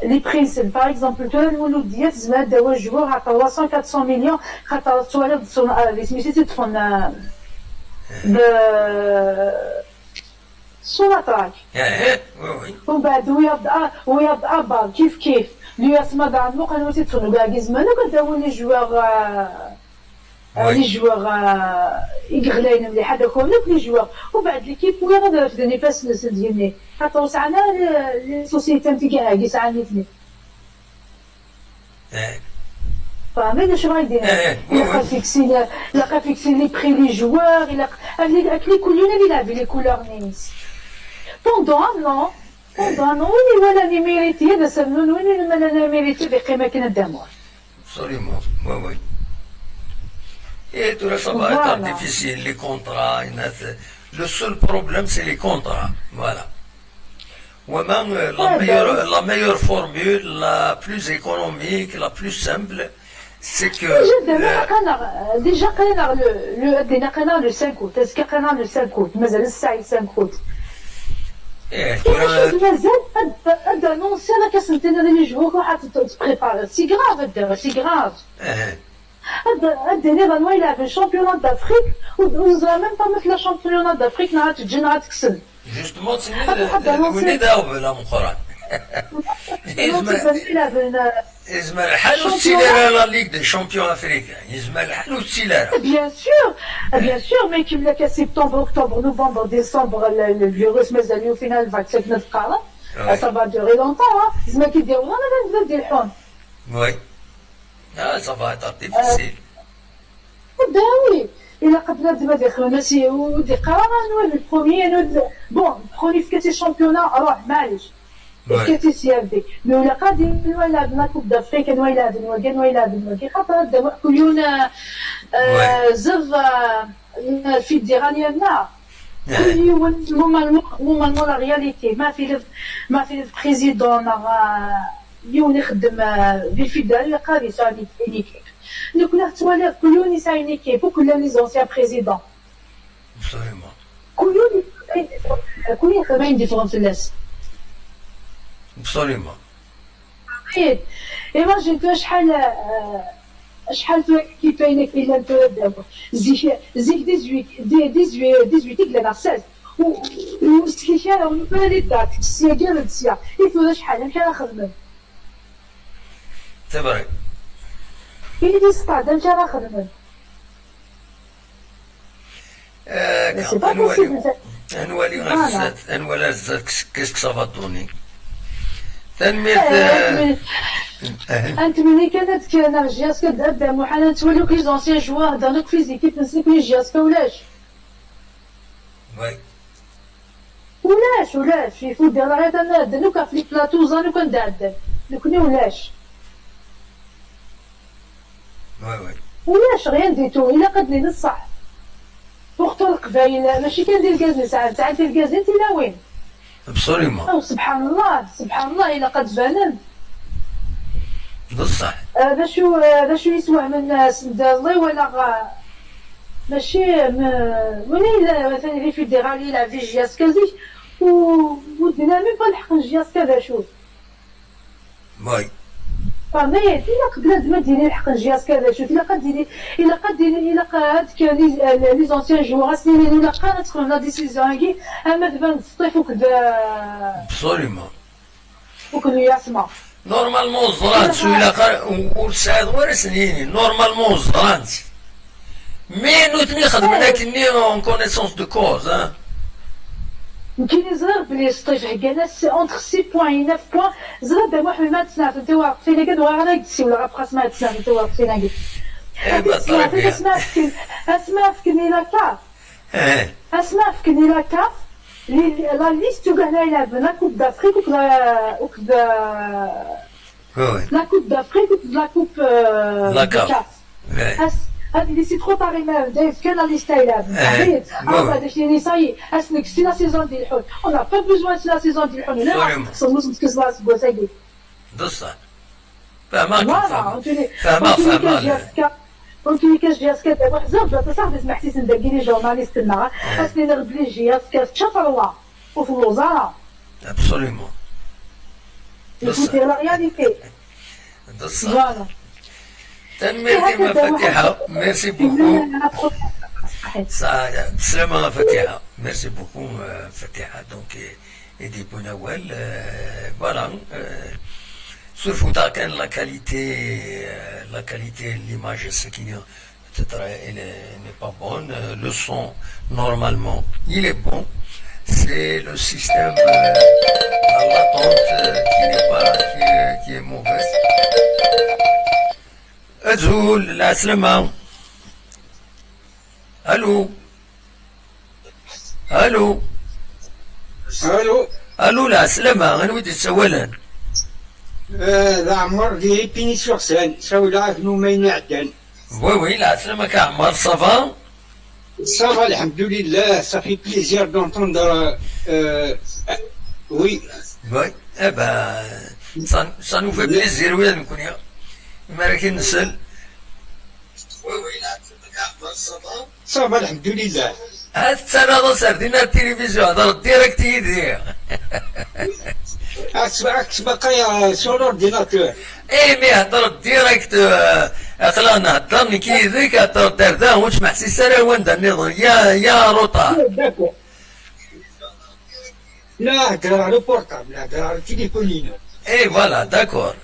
لي برينسيل باغ اكزومبل تولا الولود ديال زمان داوا جوار عطا 300 400 مليون خاطر توالد لي سميتي تفون سوناتراك ومن بعد ويبدا بال كيف لي اسما دار مو كانوا تيتفنوا كاع كيزمانو كداو لي جوار يغلين مليح هذاك هو لي جوار وبعد ليكيب وين غادي في نفاس ديالني خاطر وسعنا لي سوسيتي نتي كاع كي ساعتني فهمت شنو غايدير لا فيكسي لي بري لي جوار الا لي كل يوم اللي لعب لي كولور نيس بوندون ان وين ولا لي ميريتي هذا سمنون وين لا ميريتي بقيمه كاين الدموع absolument oui et tout ça va être difficile les contrats le seul problème c'est les contrats voilà ومن la meilleure formule la plus économique la plus simple c'est que déjà قلنا le 5 août est-ce قلنا le 5 août مازال الساعه 5 août مازال هذا نونسي انا كنسنتينا لي جوغ واحد تبريبار سي غراف هذا نيفالمون يلعب الشامبيونات دافريك وزرا ميم با مثل الشامبيونات دافريك نهار تجي نهار تكسب جوستومون وين داو بلا مقران يزمل الحال والسيلارة لا ليغ دي شامبيون افريكان يزمل الحال والسيلارة bien sûr mais كيما كان سبتمبر اكتوبر نوفمبر ديسمبر الفيروس مازال يوفينا الفاكسين نتقارن ça va durer longtemps زعما كيديروا انا ندير الحون وي ça va être difficile oui إلا قدنا دابا داخل ماشي ودي قرار البروميي بون بخوني في كاس الشامبيونا روح معليش كاس سيافدي مي ولا قادي نولاد لا كوب دافريك نولاد نولاد خاطر دابا كليون زف في ديرانيالنا نورمالمون لا رياليتي ما في البريزيدون يون يخدم في الفيدال قادي سامي كلينيك Donc là, tu vois, Kouyoun, il a une équipe, beaucoup de les anciens présidents. Absolument. Kouyoun, il a une différence de l'Est. Absolument. Et moi, j'ai deux شحال كيفاين كاين دابا زيك 18 قلنا 16 وسكيشاله ونبالي داك السياقه للسياق يفوز شحال مشى خدمه C'est vrai. كاين اللي يستعد مشى خدمه انوالي qu'est-ce que ça va donner انت ملي كانت جياسكا دابا محال توليو كي زونسيان جوار هضرنا في زيكيب نسيكو جياسكا ولاش ولاش يفوت ديال غير انا نوكا في بلاطو زانو كندعدل نكوني ولاش ولاش غير ديتو الا قدني للصح وقت القبايل ماشي كندير كازن ساعات ديال كازن انت لا وين ابسوليومون سبحان الله الا قد فانن بصح هذا شو يسوى من سند الله ولا ماشي ولا مثلا في فيدرالي لا في جياسكا زيك ودنا مي با الحق جياسكا ذا شو وي فما الا قبل ما ديري الحق جياسكا ذا شو الا قد كان لي زونسيان جوار سنين الا قاد تدخل لا ديسيزيون كي اما دابا نصطيف وكذا ابسوليومون وكذا يسمع نورمالمون زرانت ولا ورساد غير سنين نورمالمون زرانت مي نوتني خدمنا كني اون كونيسونس دو كوز يمكن يزرب بلي سطيف حكانا اونتر 6 بوان 9 بوان زرب دابا واحد ما تسنى انت واقف فينا كاد وغادا كتسي ولا غابقى سمع تسنى انت واقف فينا كاد اسمع فكني لا كاف اسمع فكني لا كاف لا ليست كاع يلعب لا كوب دافريك لا كوب دافريك لا كوب لا كاف هذه لي سي ترو طاري ما دايف كان لا ليست يلعب هذا شي لي صاي اسنك سي لا سيزون ديال الحوت اون لا با بوزوان سي لا سيزون ديال الحوت لا خصنا نتكز راس بوساكي بصح فما كنت كاش جياسكا دابا حزاب جات صاحبي سمحتي نداكي لي جورناليست لنا اسني نغد لي جياسكا تشافر الله وفي الوزاره ابسوليومون يفوتي لا رياليتي فوالا تنميتي مفاتيحة ميرسي بوكو بسلامة فاتحة ميرسي بوكو فاتحة دونك ايدي بوناوال فوالا surtout كان la qualité de l'image ce qui peut-être elle n'est pas bonne le son normalement il est bon c'est le système à l'attente qui n'est pas qui est mauvais أزول العسلمة ألو العسلمة أنا ودي تسولن ذا عمر ديالي بيني سور سان ساولا كنو ما ينعدن وي العسلمة كعمر صافا صافا الحمد لله صافي بليزير دونتوندر وي ça nous fait plaisir oui نكون مالكين نسل صافا الحمد لله هاد السنة سردينا التلفزيون هذا الديريكت يدير باقي سور اورديناتور مي هضر الديريكت اقلا نهضر كي ذيك هضر درداه وتسمع سي سارة وين النظام يا روطار لا هضر على البورطابل هضر على التليفونينو فوالا داكور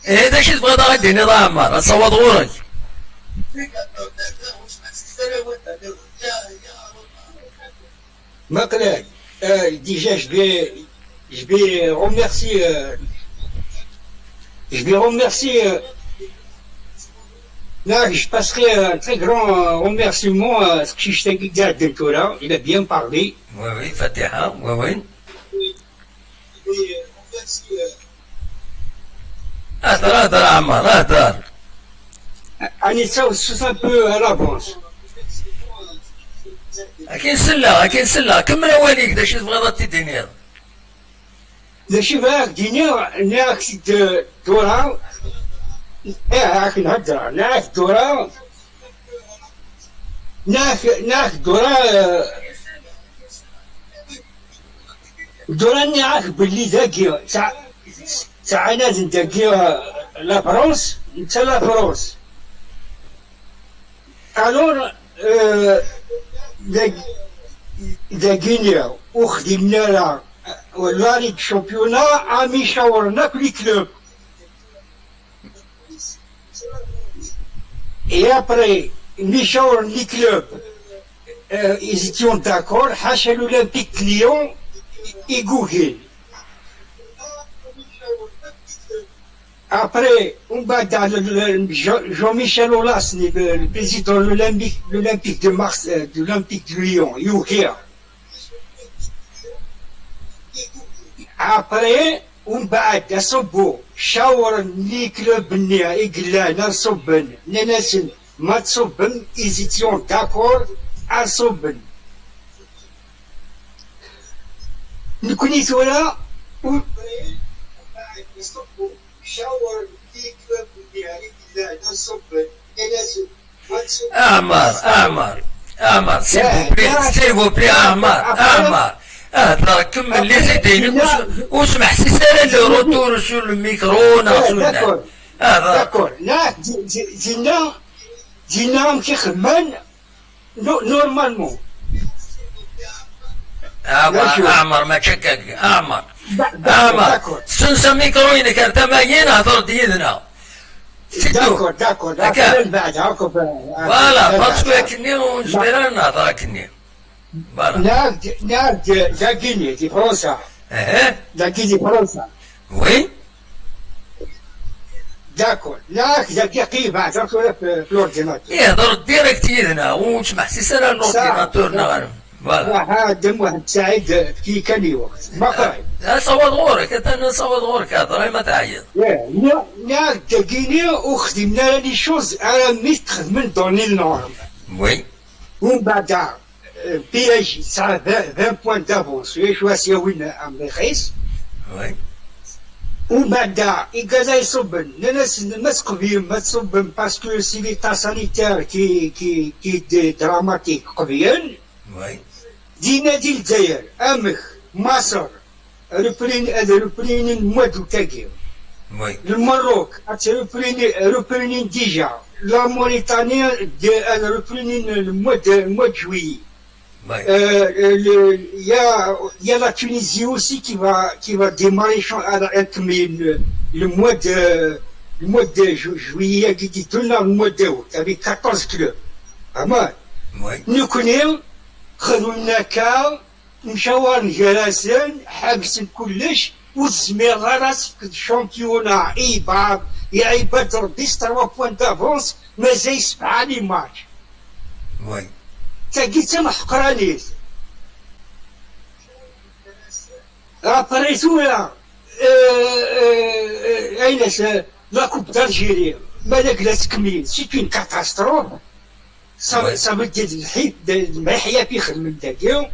هذا شي تبغى غادي نضا عمار اصوت غورك Maclay, déjà je vais remercier, là je passerai un très grand remerciement à Christian Guigard de Tola, il a bien parlé. Oui, Fatiha, oui. Je vais remercier اهدر عمار اهدر Anissa aussi un peu à l'avance. كاين سله كمل اواليك دا شي تبغي غادي تديني هذا Le cheval ناك دورا هاك نهدر ناك دورا ناك باللي ذاكي تاع نادي ذاكي لا فرنسا انت لا فرنسا الور ذاكينا وخدمنا لها ولا ليك شامبيونا عامي شاورنا في الكلوب. Et après, Michel les clubs, ils étaient d'accord, Hachel Olympique Lyon et Google. Après, on va dans Jean-Michel Aulas, le président de l'Olympique de Mars, de l'Olympique de Lyon, Youhir. Après, on va à Sobo, Shawar, les clubs, Igla, Soben, Nenasin, Matsoben, ils étaient d'accord à Soben. Nous connaissons là, اعمار سير فو بلي اعمار اهدر كمل لي زيدينك واسمح سي سالا لو روتور سور الميكرو ناخذ داكور لا جينا مشي خدمان نورمالمون اعمر ما تشكك اعمر سنسى ميكروينك انت ماين هضر ديدنا داكور من بعد هاكو فوالا باسكو كني ونجبر نهضر كني ناك جاكيني دي فرنسا جاكي دي فرنسا وي داكور ناك جاكي بعد في الاورديناتور يهضر ديريكت يدنا وتسمح سي سالا الاورديناتور نغرم واحد سعيد كي كان يوقت ما قاعد صوت غورك انا صوت غورك هذا ما تعيط ناك جاكيني وخدمنا لي شوز على ميت خدمن دوني النورم وي ومن بعد PSG, ça a 20 points d'avance. Je choisi win à Mekhes. Oui. Ou Bada, et Gaza et Soben. Parce que c'est l'état sanitaire qui est dramatique. Oui. Dina Dil Zayer, Amich, Massar, repris le mois d'août. Oui. Le Maroc a repris déjà. La Mauritanie a repris le mois de juillet. Il y a la Tunisie aussi qui va démarrer le mois de juillet, qui dit tout le mois d'août, avec 14 clubs. Nous connaissons, Khanounaka, Mchawan Gerasen, Habsen Kulish, Ouzmer Raras, championnat, Ibab, Yaïbad Rabis, 3 points d'avance, mais c'est pas les matchs. Oui. تاكي تسمح قرانيت après tout là اين لا كوب d'Algérie مالك لا تكمل c'est une catastrophe ça veut dire الحيط المحيا في خدمة داكيو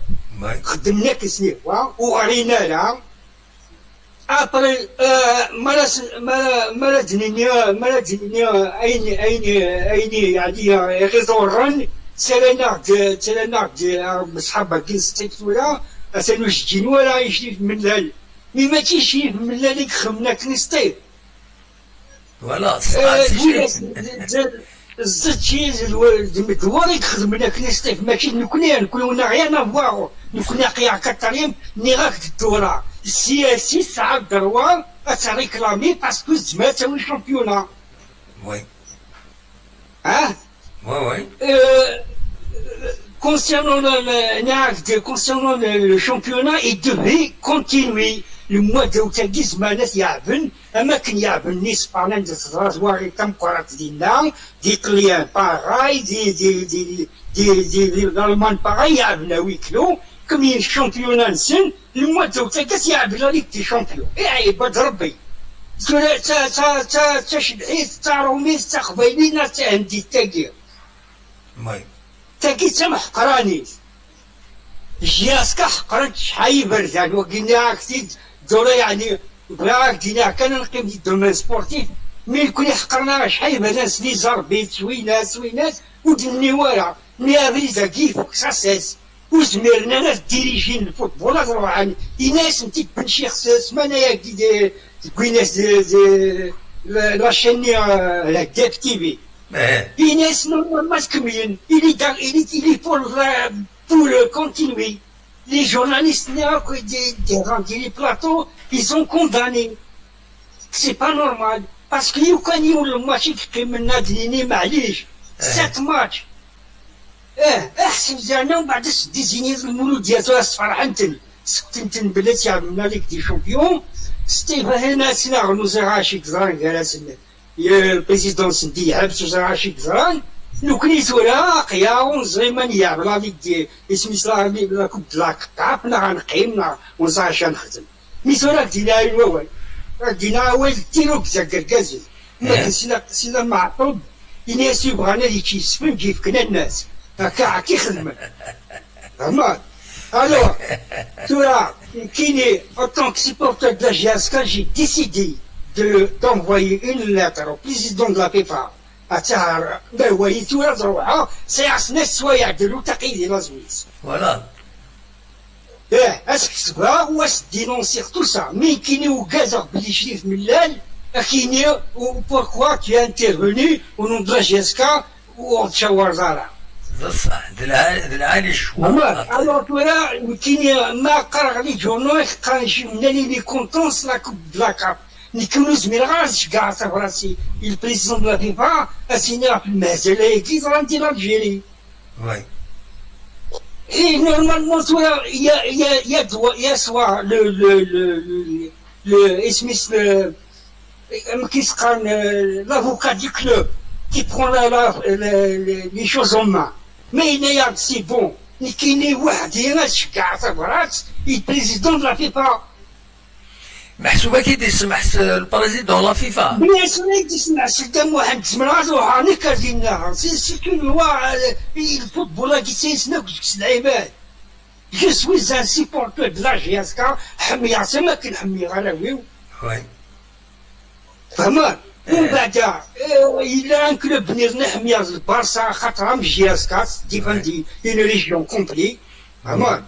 خدمنا كسنيفا وغرينا لها après مرة دنيا أين يعني غيزورن تلناك مصحابة كي ستيكتولا أسانو شجين ولا يشريف من لال مي ما تيشريف من لالك خمنا كنستيف ولا الزد شي دواريك خدمنا كنستيف ماشي نكون غير نفواغو نكون قيا كتريم نيغاك الدورة السياسي ساعة دروا à réclamer parce que c'est un championnat. Oui. Hein? Oui, oui. Concernant le championnat, il devait continuer. Le mois d'août, Gizmanet Yaben, Amakin Yaben, Nis Parlen de Strasbourg et Tamquarat d'Inam, des clients pareils, des Allemands pareils, Yaben à huis clos, comme il y a un championnat, le mois d'août, Yaben la Ligue des champions. Et Badrabi. Oui. تاكي سمح قراني جياسكا حقرت شحال برد وقلنا كتير دورة يعني بغا دينا كان نقيم دي الدومين سبورتيف مي يكون يحقرنا شحال برد سني زربيت سوينات ودني ورا مي افريزا كيف كساساس وزميرنا ناس ديريجين الفوتبول طبعا الناس نتي بنشيخ سمانه ياكي دي كويناس لا شيني لا ديك تي في Inès, non, masculin, il est pour continuer. Les journalistes, des les plateaux, ils sont condamnés. C'est pas normal. Parce que nous connaissons le match qui m'a donné معليش 7 matchs. احسن زعنا وبعد ديزيني المولود ديالو فرحنتن سكتنتن بلاتي عملنا ليك دي شامبيون ستيفا هنا سنا غنوزا عاشق زران جالسنا le président dit nous connaissons là on زعما يلعب لا ليغ اسم لا كوب لا كاب نقيم ونصاشا نخدم ميسورا دينا الوال دينا وال تيرو كزاكركازي ما سينا معطوب الناس يبغانا يجي يسفن كيف كنا الناس هكا كيخدم فهمت alors toi qui en tant que supporter de la GSK j'ai décidé d'envoyer une lettre au président de la FIFA à Tahar, d'envoyer tout le droit, c'est à ce n'est soit يعدلوا تقييد الأزويس. Voilà. Est-ce que c'est vrai ou est-ce dénoncer tout ça? Mais qui n'est au gazard de l'Ichif Millal, qui n'est ou pourquoi tu es intervenu au nom de la GSK ou en Tchawarzara? بصح دلعالي شوار alors voilà qui n'est ما قرأ لي جورنال كان شي من اللي كونتونس لا كوب de la CAP. نكونوز ميراج كاع راسي البريزيدون دو لا فيفا اسينا في المهزله كي غندير الجيري وي اي نورمالمون سوا يا سوا لو اسميس كيسقان لافوكا دي كلوب كي برون لي شوز اون مان مي نيا سي بون كاين واحد يناش كاع تبرات البريزيدون دو لا فيفا محسوبة كي تسمح البريزيدون لا فيفا بيان سور تسمع سدام واحد تسمرات وهاني كازيناها سي كون هو الفوتبول كي تيسنا كس العباد جو سوي ان سيبورتور دو لا جياسكا حمي ما كنحمي غراويو وي فهمت ومن بعد إلا ان كلوب نيرنا حمي البارسا خاطرها من جياسكا ديفاندي اون ريجيون كومبلي فهمت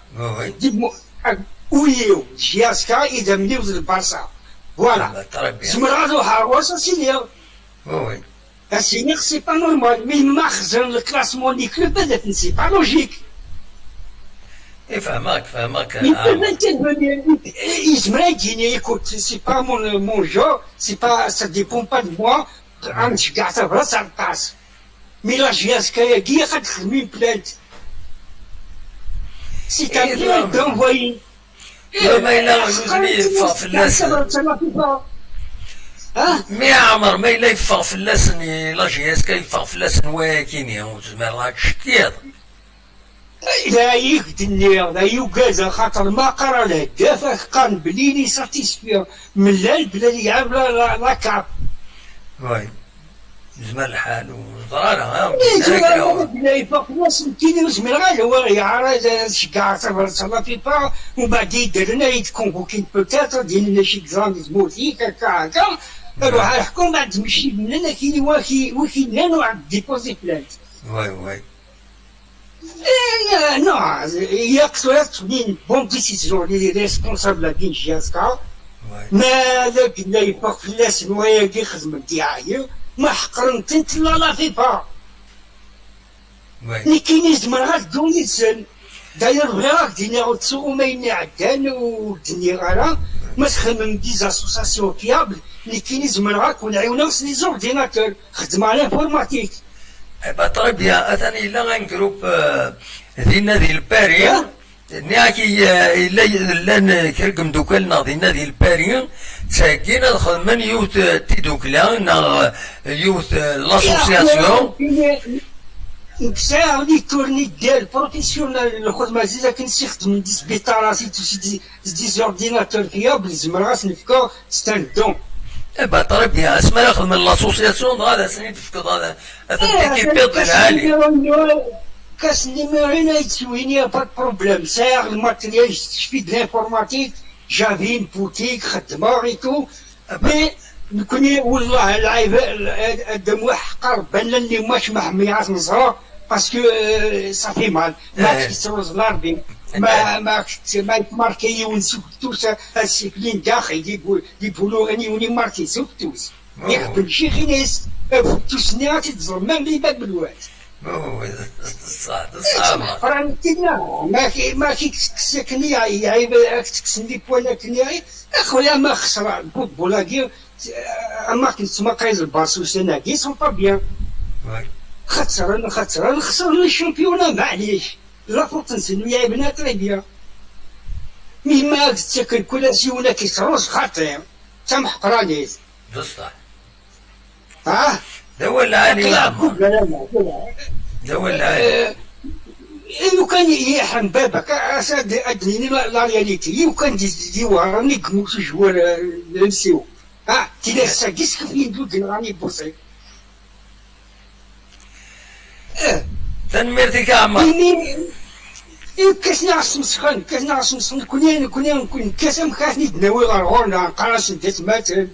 وي ويو جياسكا إذا منيوز البارسا فوالا زمرادو هاروسا سينير وي السينير سي با نورمال مي مخزن الكلاسمون دي كلوب هذا سي با لوجيك فهمك يزمر يجيني يكوت سي با مون جو سي با سا ديبون با دو موا غنشجع تبرا سالطاس مي لا جياسكا ياكي قد خدمين بلانت سي تا بلان دونفوي ما إلا يفاق في اللسن مي عمر ما إلا يفاق في اللسن لا جياسكا يفاق في اللسن واكيني وتزمر راك شتيض لا يقدني لا يوكازا خاطر ما قرا له دافع قان بليني ساتيسفير من الليل بلا يلعب لا كاب وي زمان الحال وضرارة لا يفاق الناس كيدير زمير غير هو يعرض شكاع صبر فيفا ومن بعد يديرنا يتكونفوكين بوتاتر ديالنا شي كزان زموتيك هكا نروح نحكم بعد تمشي مننا كاين واخي نانو عند ديبوزي بلانت وي non, il y a que cela une bonne décision, les responsables de la GSK, mais il faut que les moyens qui خدمت ديالي ما حقرنت انت لا فيفا اللي كاين زمرات دون يتسن داير بغيراك دينا وتسوق ما يني عدان ودني غالا ما تخدم دي زاسوساسيون فيابل اللي كاين يزمرها ونعاونو لي زورديناتور خدم على انفورماتيك. طري بيان اثاني الا غنجروب ديالنا ديال الباري ناكي الا كركم دوكالنا ديالنا ديال الباري تاكينا خدمن يوت تيدوكلا نا يوت لاسوسياسيون نكسا لي تورني ديال بروفيسيونال الخدمه زيدا كنستخدم دي سبيطارات دي زورديناتور فيابل زمرات نفكا ستان دون. طري بيان اسمع ناخذ من لاسوسياسيون هذا سنين تفكر هذا تيكيبيض العالي كاس نيميرين يتسويني با بروبليم ساير الماتريال تشفي د لانفورماتيك جافين بوتيك خدمه ايتو مي نكوني والله العيب الدم حقر بان اللي ماش محميات نزرا باسكو صافي مال ما كيسروز لاربي ما ماركي ونسوكتوس السيكلين داخل يقولوا اني وني ماركي سوكتوس يخدم شي خنيس فتوسني تظلم ما لي باب الوقت صح فرانتينا ما كيكسكني عيب تكسني بوالا كني اخويا ما خسر الفوتبول كي اما كنتما قايز البارسوس ناكي سون با بيان خسر الشامبيونا معليش لا فوت نسنو يا ابنا تري بيان مي ما تسكر كل شيء ولا كيسروش خاطر سامح قرانيس بصح دوا العالي دوا العالي لو كان يحرم بابك اساد ادنيني لا رياليتي لو كان دي وراني كموس جوار نسيو تي ساكيس كفين دو راني بوسي تنميرتك عمر كاسنا عصم كوني كاسم خاصني دناوي غارغورنا قراش ندات ماتن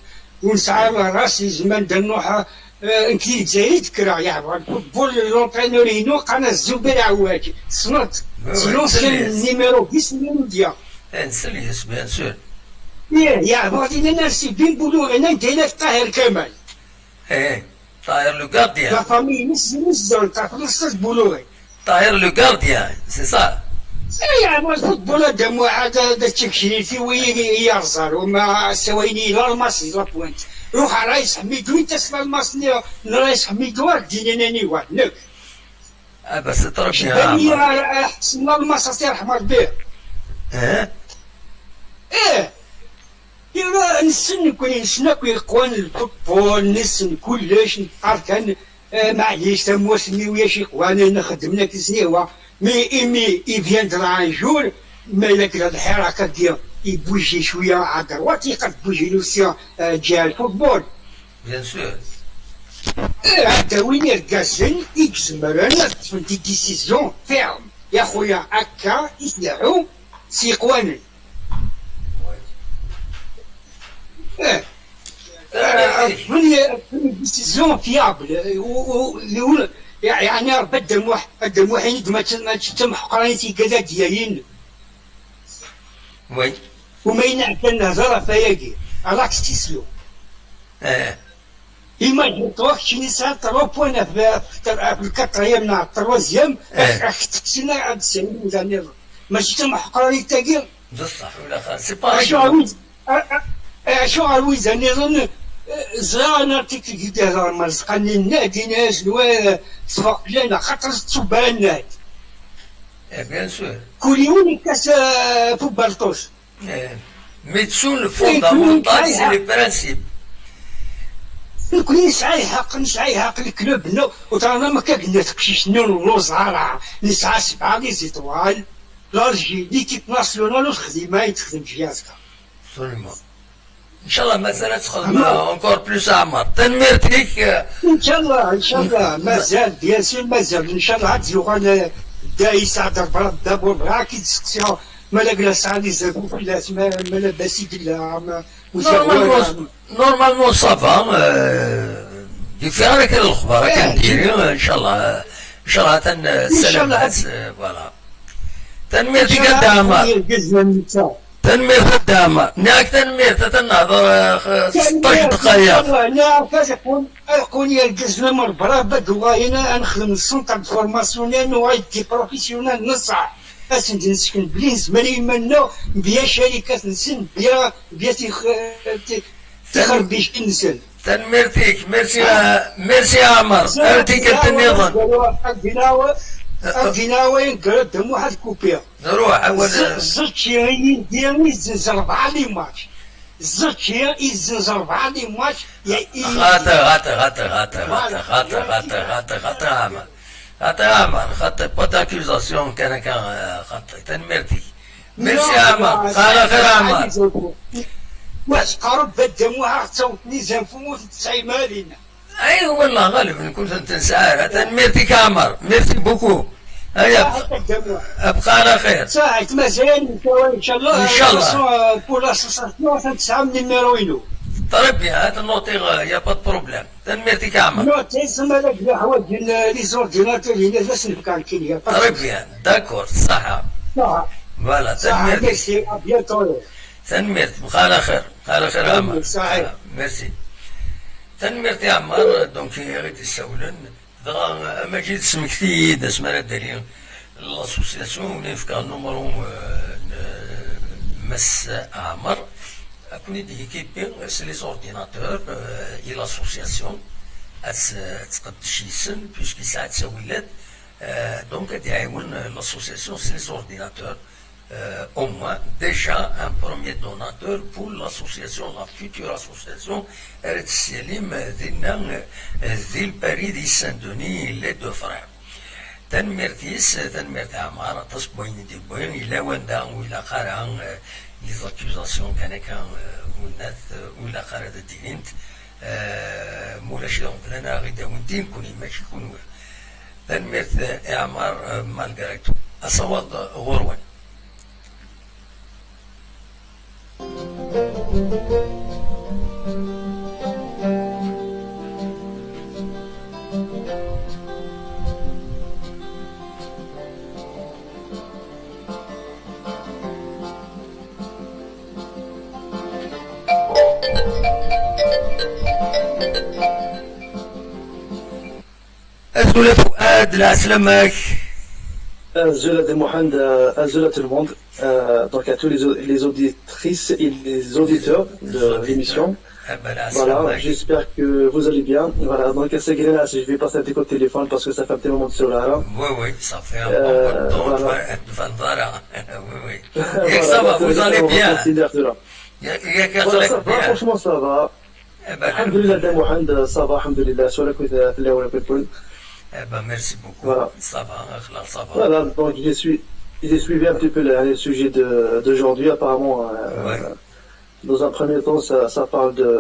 ونسعى راسي زمان دنوحه انكلي زايد كرا يا الفوتبول لونترينورينو قنا الزبير عواج صنت سينو سين نيميرو 10 مونديال نسليس بيان سور يا بغينا نرسي بين بولو انا ندير طاهر كمال طاهر لو غارديان لا فامي نس زون تاع فلوس بولو طاهر لو غارديان سي صا يا ما الفوتبول دم واحد هذا تشكيلتي ويرزر وما سويني لا الماسي لا بوينت روح رايس حميدو انت اسمع الماسني رايس حميدو ديناني واحد نك بس ترك يا احسن الماس يرحم به يا نسن كون نسنك يقوان الفوتبول نسن كلش اركان معليش تموسني ويا شي قوان نخدمنا كسنيوا مي فيندرا ان جور ما لك الحركه ديال يبوجي شويه على دروات يقد بوجي لوسيا ديال الفوتبول بيان سور هذا وين يركزن يجزمرنا في دي ديسيزيون فيرم يا خويا هكا يسمعوا سيقوان من ديسيزيون فيابل يعني ربى الدم واحد ما تتم حقرانيتي كذا ديالين وي وما ينعكس النهضره فياكي راك تيسلو إما جوك شي ساعة 3 بوان في الكاتريام نا التروازيام راك تكسينا عاد 90 ميزانير ماشي تم حقراني تاكي بصح ولا خا سي با شو عاوز انا نظن زرانا تيك كيدير مرزقني النادي ناس نوا تفوق لنا خاطر تصبها النادي بيان سور كل يوم كاس فوتبالطوش ميتسون الفوندامونتال سي لي برانسيب نكون نسعى حق الكلوب نو وترانا ما كنا تمشي شنو نوزعر نسعى 7 لي زيتوال لارجي ليكيب ناسيونال الخدمه يتخدم فيها زكا سوليمون ان شاء الله مازال تخدم اونكور بلوس عمر تنميرتك ان شاء الله مازال بيان سور مازال ان شاء الله عاد يوغان دايس عاد براد دابور براك يتسقسيو مالا ساعه لي زابو بلات ما لاباس يدلا نورمالمون صافا يكفي غير كاين الخبر كنديري ان شاء الله تنسلم فوالا تنميرتك الدعمة تنمير الدعمة ناك تنمير تنهضر 16 دقيقة لا كاش يكون يركز لمر برا بدو هنا نخدم السونتر فورماسيونيل نوعي دي بروفيسيونيل نصح اسند نسكن بلين زماني منا بيا شركات نسن بيا تخرب بيش نسن تنمرتيك ميرسي عمر ارتيك النظام فيناوين قردهم واحد كوبيا نروح اول زرتشي ديالي زنزر 4 لي ماتش زرتشي يزنزر 4 لي ماتش غاتا عمر خاطر با داكوزاسيون كان خاطر تنمرتي ميرسي عمر قال خير عمر واش قرب بدموها تصوتني زنفو تسعي مالينا اي والله غالبا كنت تنسى تنمرتي كامر ميرسي بوكو هيا ابقى على خير ساعة مازال ان شاء الله ان شاء الله بور لاسوساسيون تسعة من النيروينو طيب بيان هذا النوتي يا با بروبليم تنمرتي كامر نوتي سما لك الحوايج ديال لي زورديناتور اللي لازم نبقى كاين طيب بيان داكور صح فوالا تنمرتي تنمرت بقى على خير بقى على خير عمر ميرسي تنمرتي عمر دونك غادي تسولن ما جيت سمكتي داس مرا داري لاسوسياسيون اللي فكا نمرو مس عمر كوني ديكيبي سي لي زورديناتور اي لاسوسياسيون تقدش يسن بيسكي ساعات سويلات دونك غادي يعاون لاسوسياسيون سي لي زورديناتور au moins déjà un premier donateur pour l'association, la future association Eretz Selim d'Il Paris de Saint-Denis, les deux frères. تنمرتيس تنمرت عمارة تصبوين دي بوين إلا وندا وإلا قران les accusations كان ونات وإلا قرا دينت مولاش دونك لنا غدا وندين كوني ماشي كون تنمرت عمار مالغريتو أصوات غروان أزولة فؤاد العسلامك Azula de Mohand, Azula tout le monde, donc à tous les auditrices et les auditeurs de l'émission. Voilà, j'espère que vous allez bien. Voilà, donc à Sagrina, je vais passer un petit coup de téléphone parce que ça fait un petit moment de cela. Oui, ça fait un bon temps de oui. Et ça va, vous allez bien. Franchement, ça va. Alhamdulillah, de Mohand, ça va, alhamdulillah. Sur la coupe de la merci beaucoup. Voilà. Ça va. Voilà, donc j'ai suivi un petit peu le sujet d'aujourd'hui. Apparemment, dans un premier temps, ça parle de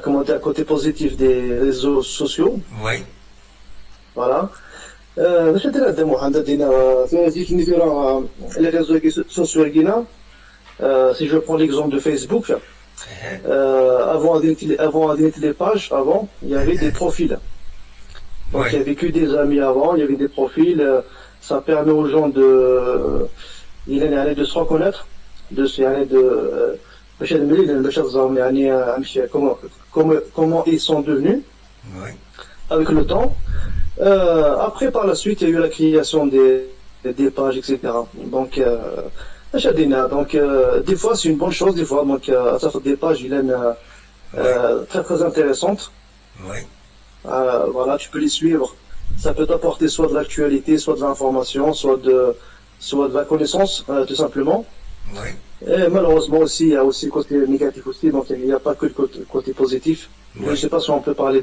comment dire, côté positif des réseaux sociaux. Oui. Voilà. باش نتكلم عن les réseaux sociaux. Si je prends l'exemple de Facebook. Avant d'éditer les pages, il y avait des profils. Donc il n'y avait que des amis avant, il y avait des profils. Ça permet aux gens de se reconnaître, comment ils sont devenus avec le temps. Après, par la suite, il y a eu la création des pages, etc. Donc, des fois c'est une bonne chose, des fois, donc ça fait des pages très très intéressantes. Oui. Voilà, tu peux les suivre. Ça peut t'apporter soit de l'actualité, soit de l'information, soit de la connaissance, tout simplement. Oui. Et malheureusement aussi, il y a aussi le côté négatif aussi, donc il n'y a pas que le côté positif. Oui. Je ne sais pas si on peut parler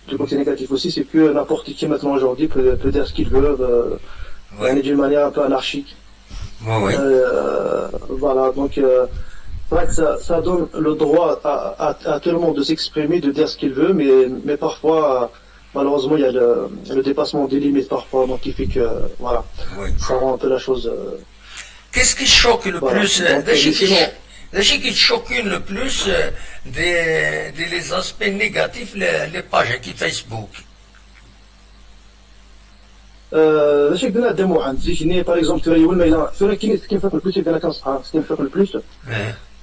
du côté négatif aussi, c'est que n'importe qui maintenant aujourd'hui peut dire ce qu'il veut, d'une manière un peu anarchique. Oui. Voilà, donc c'est vrai que ça donne le droit à tout le monde de s'exprimer, de dire ce qu'il veut, mais parfois, malheureusement, il y a le dépassement des limites parfois, donc qui fait que, voilà, ça rend un peu la chose... Qu'est-ce qui choque le plus qui choque le plus des aspects négatifs, les pages qui Facebook? باش قلنا دمو عند زيجني باغ اكزومبل تريول مايلا فين كاين فاك البلوس اللي انا كنصحى كاين فاك البلوس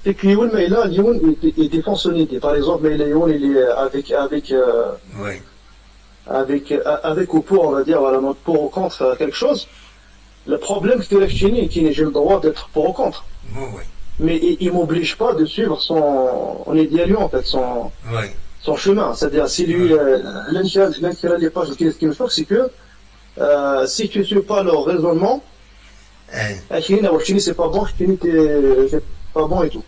c'est que يول مايلا اليوم il défend son idée par exemple مايلا يول il est avec avec ou pour, on va dire, voilà, donc pour ou contre quelque chose. Le problème, c'est que j'ai le droit d'être pour ou contre. Oui. Mais il m'oblige pas de suivre son idéal, en fait, son chemin. C'est-à-dire, si lui, l'intérêt des pages, ce qui me choque, c'est que si tu ne suis pas leur raisonnement, c'est pas bon, c'est pas bon et tout.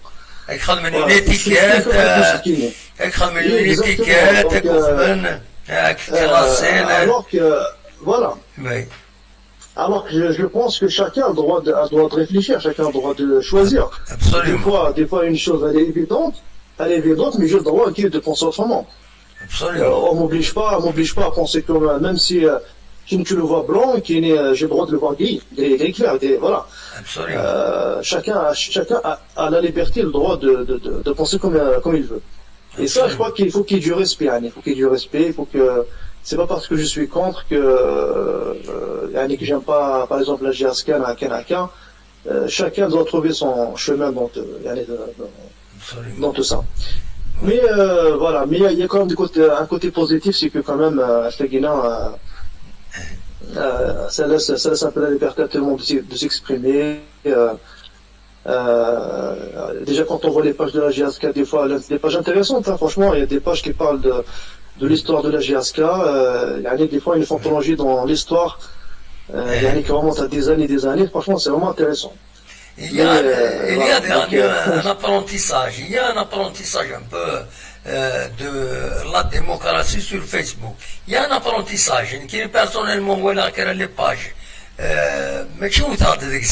Alors que, voilà. Oui. Alors que je pense que chacun a le droit de réfléchir, chacun a le droit de choisir. Absolument. Des fois une chose elle est évidente, mais j'ai le droit de penser autrement. Absolument. On m'oblige pas à penser comme, même si tu le vois blanc, j'ai le droit de le voir gris clair, voilà. Absolument. Chacun a la liberté, le droit de penser comme il veut. Et ça, je crois qu'il faut qu'il y ait du respect, il faut que c'est pas parce que je suis contre que j'aime pas, par exemple, la GSK, chacun doit trouver son chemin dans tout ça. Mais voilà, mais il y a quand même un côté positif, c'est que quand même, ça laisse un peu la liberté à tout le monde de s'exprimer. Déjà quand on voit les pages de la GSK, des fois, des pages intéressantes, hein, franchement, il y a des pages qui parlent de l'histoire de la GSK, des fois ils font plonger dans l'histoire, qui remonte à des années, franchement c'est vraiment intéressant. Il y a un apprentissage, un peu de la démocratie sur Facebook. Il y a un apprentissage, qui est personnellement voilà que les pages. Mais tu as dit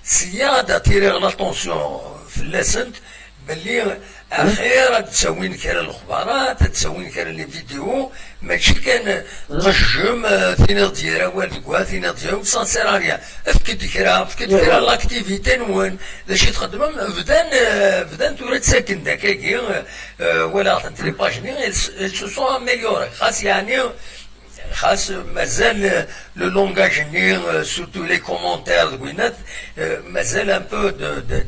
s'il y a d'attirer l'attention في اللسنت باللي اخيرا تسوين كرا الاخبارات تسوين كرا لي فيديو ماشي كان تنجم ثينا ديرها والكوا ثينا ديرها سانسيراريا فكد كرا لاكتيفيتي نوان باش تخدم بدان تورا تساكن داكاكي ولا لي باجني سو سون اميليوري خاص مازال le langage surtout les commentaires de Gwyneth, مازال un peu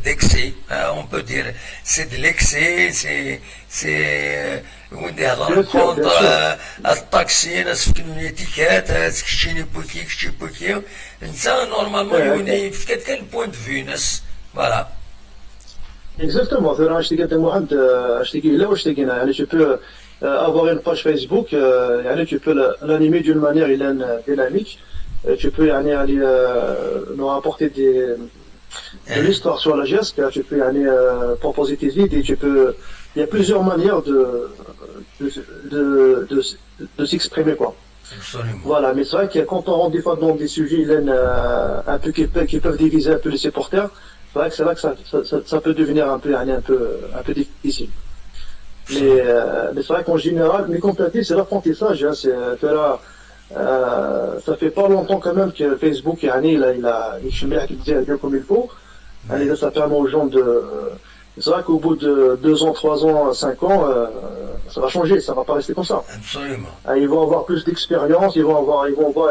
d'excès, on peut dire, c'est de l'excès, c'est الطاكسي ناس فكنوا الاتيكات كشتيني بوكي كشتي بوكي الانسان نورمالمون يوني في كان بوين دو في ناس فوالا. Exactement, tu peux avoir une page Facebook, tu peux l'animer d'une manière dynamique, tu peux aller nous rapporter de l'histoire sur la GSK, tu peux proposer tes idées, il y a plusieurs manières de s'exprimer quoi. Absolument. Voilà, mais c'est vrai que quand on rentre des fois dans des sujets un peu qui peuvent diviser un peu les supporters, c'est vrai que ça peut devenir un peu difficile. Mais c'est vrai qu'en général, mais comme tu as dit, c'est l'apprentissage. Hein, ça fait pas longtemps quand même que Facebook, il a comme il faut. Ça permet aux gens c'est vrai qu'au bout de 2 ans, 3 ans, 5 ans, ça va changer, ça va pas rester comme ça. Absolument. Ils vont avoir plus d'expérience, ils vont voir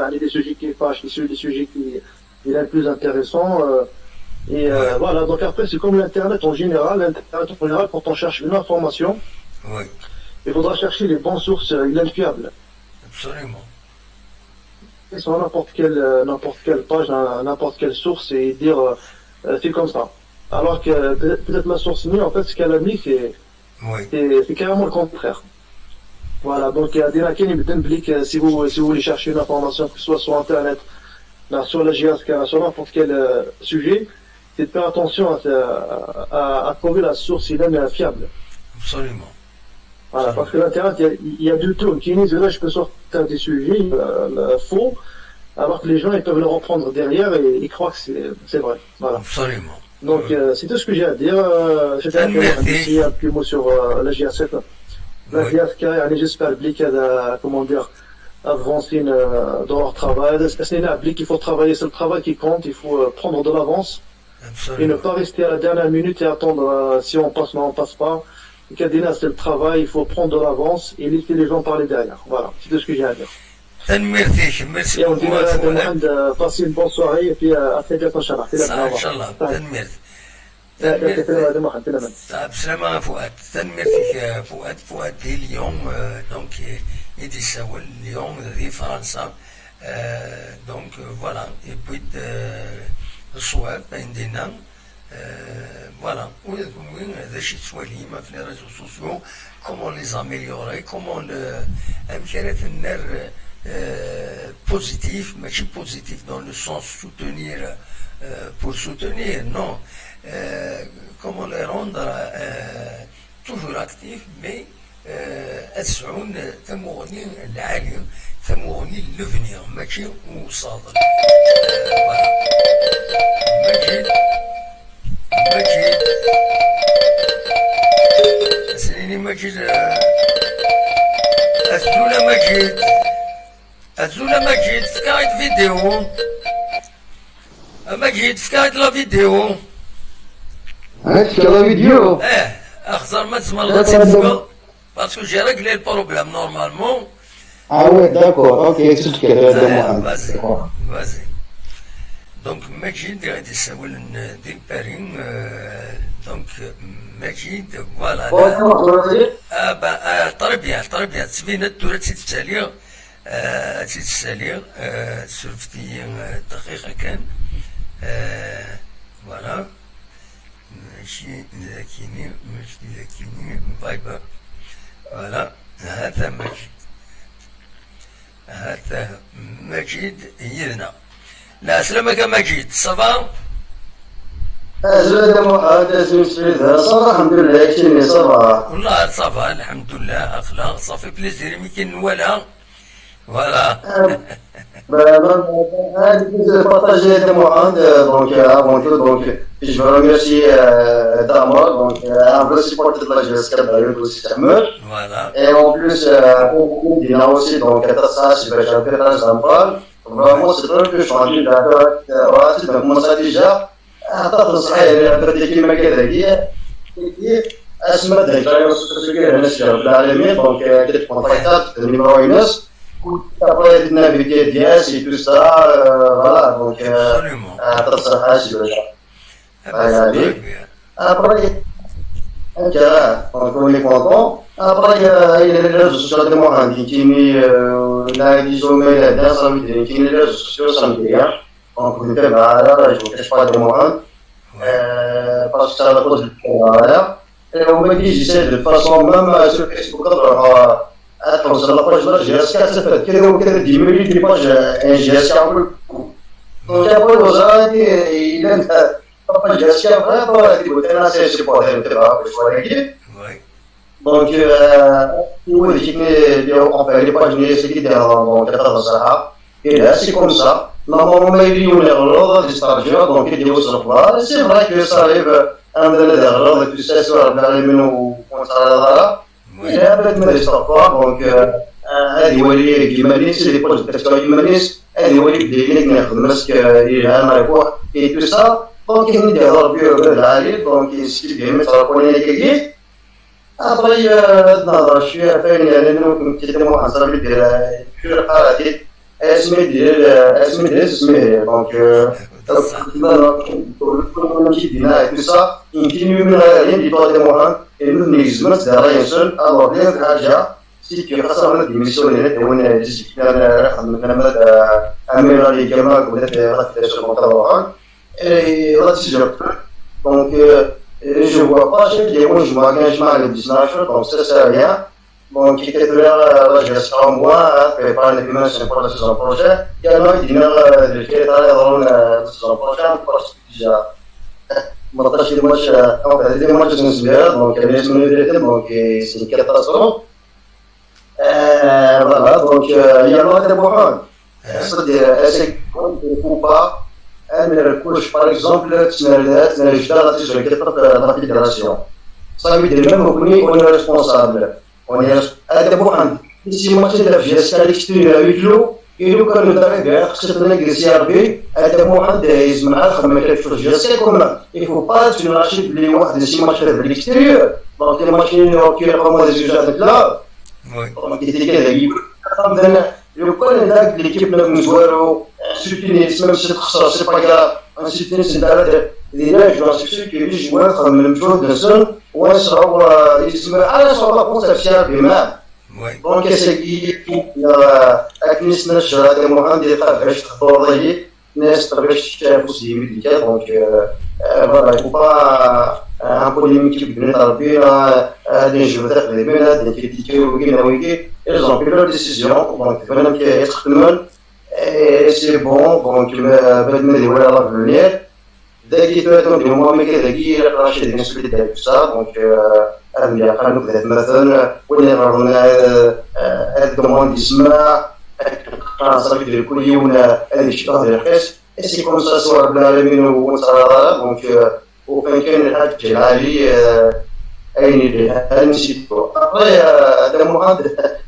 des sujets qui fâchent, des sujets qui sont plus intéressants. Voilà, donc après c'est comme l'Internet en général, quand on cherche une information, oui. Il faudra chercher les bonnes sources fiables. Absolument. Et sur n'importe quelle page, n'importe quelle source et dire c'est comme ça. Alors que peut-être la source mieux, en fait, ce qu'elle a mis, c'est carrément le contraire. Voilà, donc il y a des laquelle si vous voulez chercher une information, que ce soit sur Internet, sur la GSK, sur n'importe quel sujet, c'est de faire attention à trouver la source fiable. Absolument. Voilà, parce que l'Internet, il y a du tout. Qui disent là, je peux sortir des sujets faux, alors que les gens ils peuvent le reprendre derrière et ils croient que c'est vrai. Voilà. Absolument. Donc c'est tout ce que j'ai à dire. J'étais un petit mot sur la GS7. La GSK, j'espère comment dire, avancer dans leur travail. Il faut travailler, c'est le travail qui compte. Il faut prendre de l'avance. Et ne pas rester à la dernière minute et attendre si on passe, non, on passe pas. Kadina, c'est le travail, il faut prendre de l'avance et laisser les gens parler derrière. Voilà, c'est tout ce que j'ai à dire. Merci et on dit à passer une bonne soirée et puis à très bientôt, Inch'Allah. Inch'Allah, بسلامة فؤاد. merci فؤاد دي اليوم دونك يتساول اليوم في فرنسا. دونك فوالا اي بويت الصواب عندنا فوالا وين هذا شي تسواليم في لي ريزو سوسيو كومون لي زاميليوري كومون امكانيات النار positif, mais je suis positif dans le sens soutenir, pour soutenir, non. Comment les rendre toujours actifs, mais أسعون ثموني العالي ثموني لفنير ماشي وصادر. مجيد سنيني مجيد الزولة مجيد الزولة مجيد فكايت فيديو مجيد فكايت لا فيديو هاك لا فيديو اخزر ما تسمى الله تسمى باسكو جي ريغلي البروبليم نورمالمون وي داكور اوكي اكسبليك هذا فازي دونك مجيد غادي يساول ديال بارين دونك مجيد فوالا طري بيان تسفينا الدورة تتسالي سلفتي دقيقة كان فوالا ماشي ذاكيني فايبر فوالا هذا مجيد يدنا لا سلامك مجيد صافا زاد هذا سميت صافا الحمد لله عايشين صافا والله صافا الحمد لله اخلاق صافي بليزير يمكن ولا فوالا هذه بارطاجي هذا موعد دونك افون تو دونك جو ريميرسي دامر دونك ان سيبورت دو لا جيسكا بايو دو سيستمر فوالا اي اون بلوس دينا اوسي دونك تاع سي باش نبيطاج دامبال فريمون سي ترو كو شونجي داكور راسي دونك موسا ديجا عطات صحيح بدي كيما كذا اسمع داك الرايو الناس رب العالمين دونك درت كونتاكتات النيميرو يونس après le naviguer dièse et tout ça voilà donc عطات صراحه شي حاجه après on est content après il y a les réseaux sociaux de moi qui là disons mais la danse qui les réseaux sociaux ça me dit on peut faire là je ne pas de moi parce que ça va cause voilà et on me dit j'essaie de façon même sur Facebook attends sur la page là j'ai ça fait que 10 minutes de page j'ai ça donc après vous avez il est pas j'ai ça vraiment il faut être assez pour donc on fait les pages donc et là c'est comme ça normalement il y a une erreur de stagiaire donc il y a aussi c'est vrai que ça arrive un de les erreurs tu sais sur la menu comme ça il y a peut-être des histoires donc هذه ولي جماليس اللي بروجيكت تاع جماليس هذه ولي بديك ناخذ ماسك الى ما يروح اي تو سا دونك ندير بيو بالعالي دونك يسكي بيه مثلا كوني كيكي ابري نهضر شويه فين يعني كنت كنتكلم عن صاحبي ديال في القرادي اسمي دونك نمشي دينا تو سا يمكن من غير دي طول موهان اللي نيزمت دارين سول الوغ لي حاجه سيكي خاصة ديميسيونيريت وين ديسيبلين من أمير لي جماعة ولات غادي sur mon travail et là si je donc je vois pas j'ai moi je m'engage mal le 19 donc ça sert à rien donc qui était là je reste en moi préparer les images pour la saison prochaine et alors il dîner de faire dans la saison prochaine parce que déjà ما طاش الماتش هذا الماتش نسبيا دونك الناس من دريتهم دونك سي كاتاستروف voilà donc il y a l'autre point c'est-à-dire est-ce qu'on ne peut pas un recours par exemple je dois la fédération ça veut dire même on est responsable on est هذا point si moi c'est la gestion à l'extérieur il faut que nous arrivions à ce que nous ayons هذا point يسمع خدمة في الجلسة كمان il faut pas tu n'achètes les واحد si match à l'extérieur donc les machines qui sont des usages là donc il était كذا يقول لك l'équipe nous jouons soutenir même si c'est pas grave un soutenir c'est d'aller déjà je suis sûr que les joueurs comme même chose de seul ouais ça va يسمع على صعوبة conceptuelle بما وي دونك اساكي اكنيس نشر هذا مهم ديال باش تخطر ضيق ناس باش تعرفوا سي ميديكال دونك فوالا يكون با ان بوليميك بين ربي هادي نجيو تقريبا هادي كيتيكي وكاين ويكي ils ont pris leur décision donc vraiment qui est extrêmement et c'est bon donc بعد ما يولي الله بالليل داكي تاتو ديال ماما كذاكي راشد المسؤوليه ديال ça donc اللي قالوا كذا مثلا وين رانا هاد الدوموند يسمع صافي ديال كل يوم هذه الشيء ديال القيس et c'est comme ça soit رب العالمين وصراحه donc وكان كاين الحاج العالي اين نسيتو ابري هذا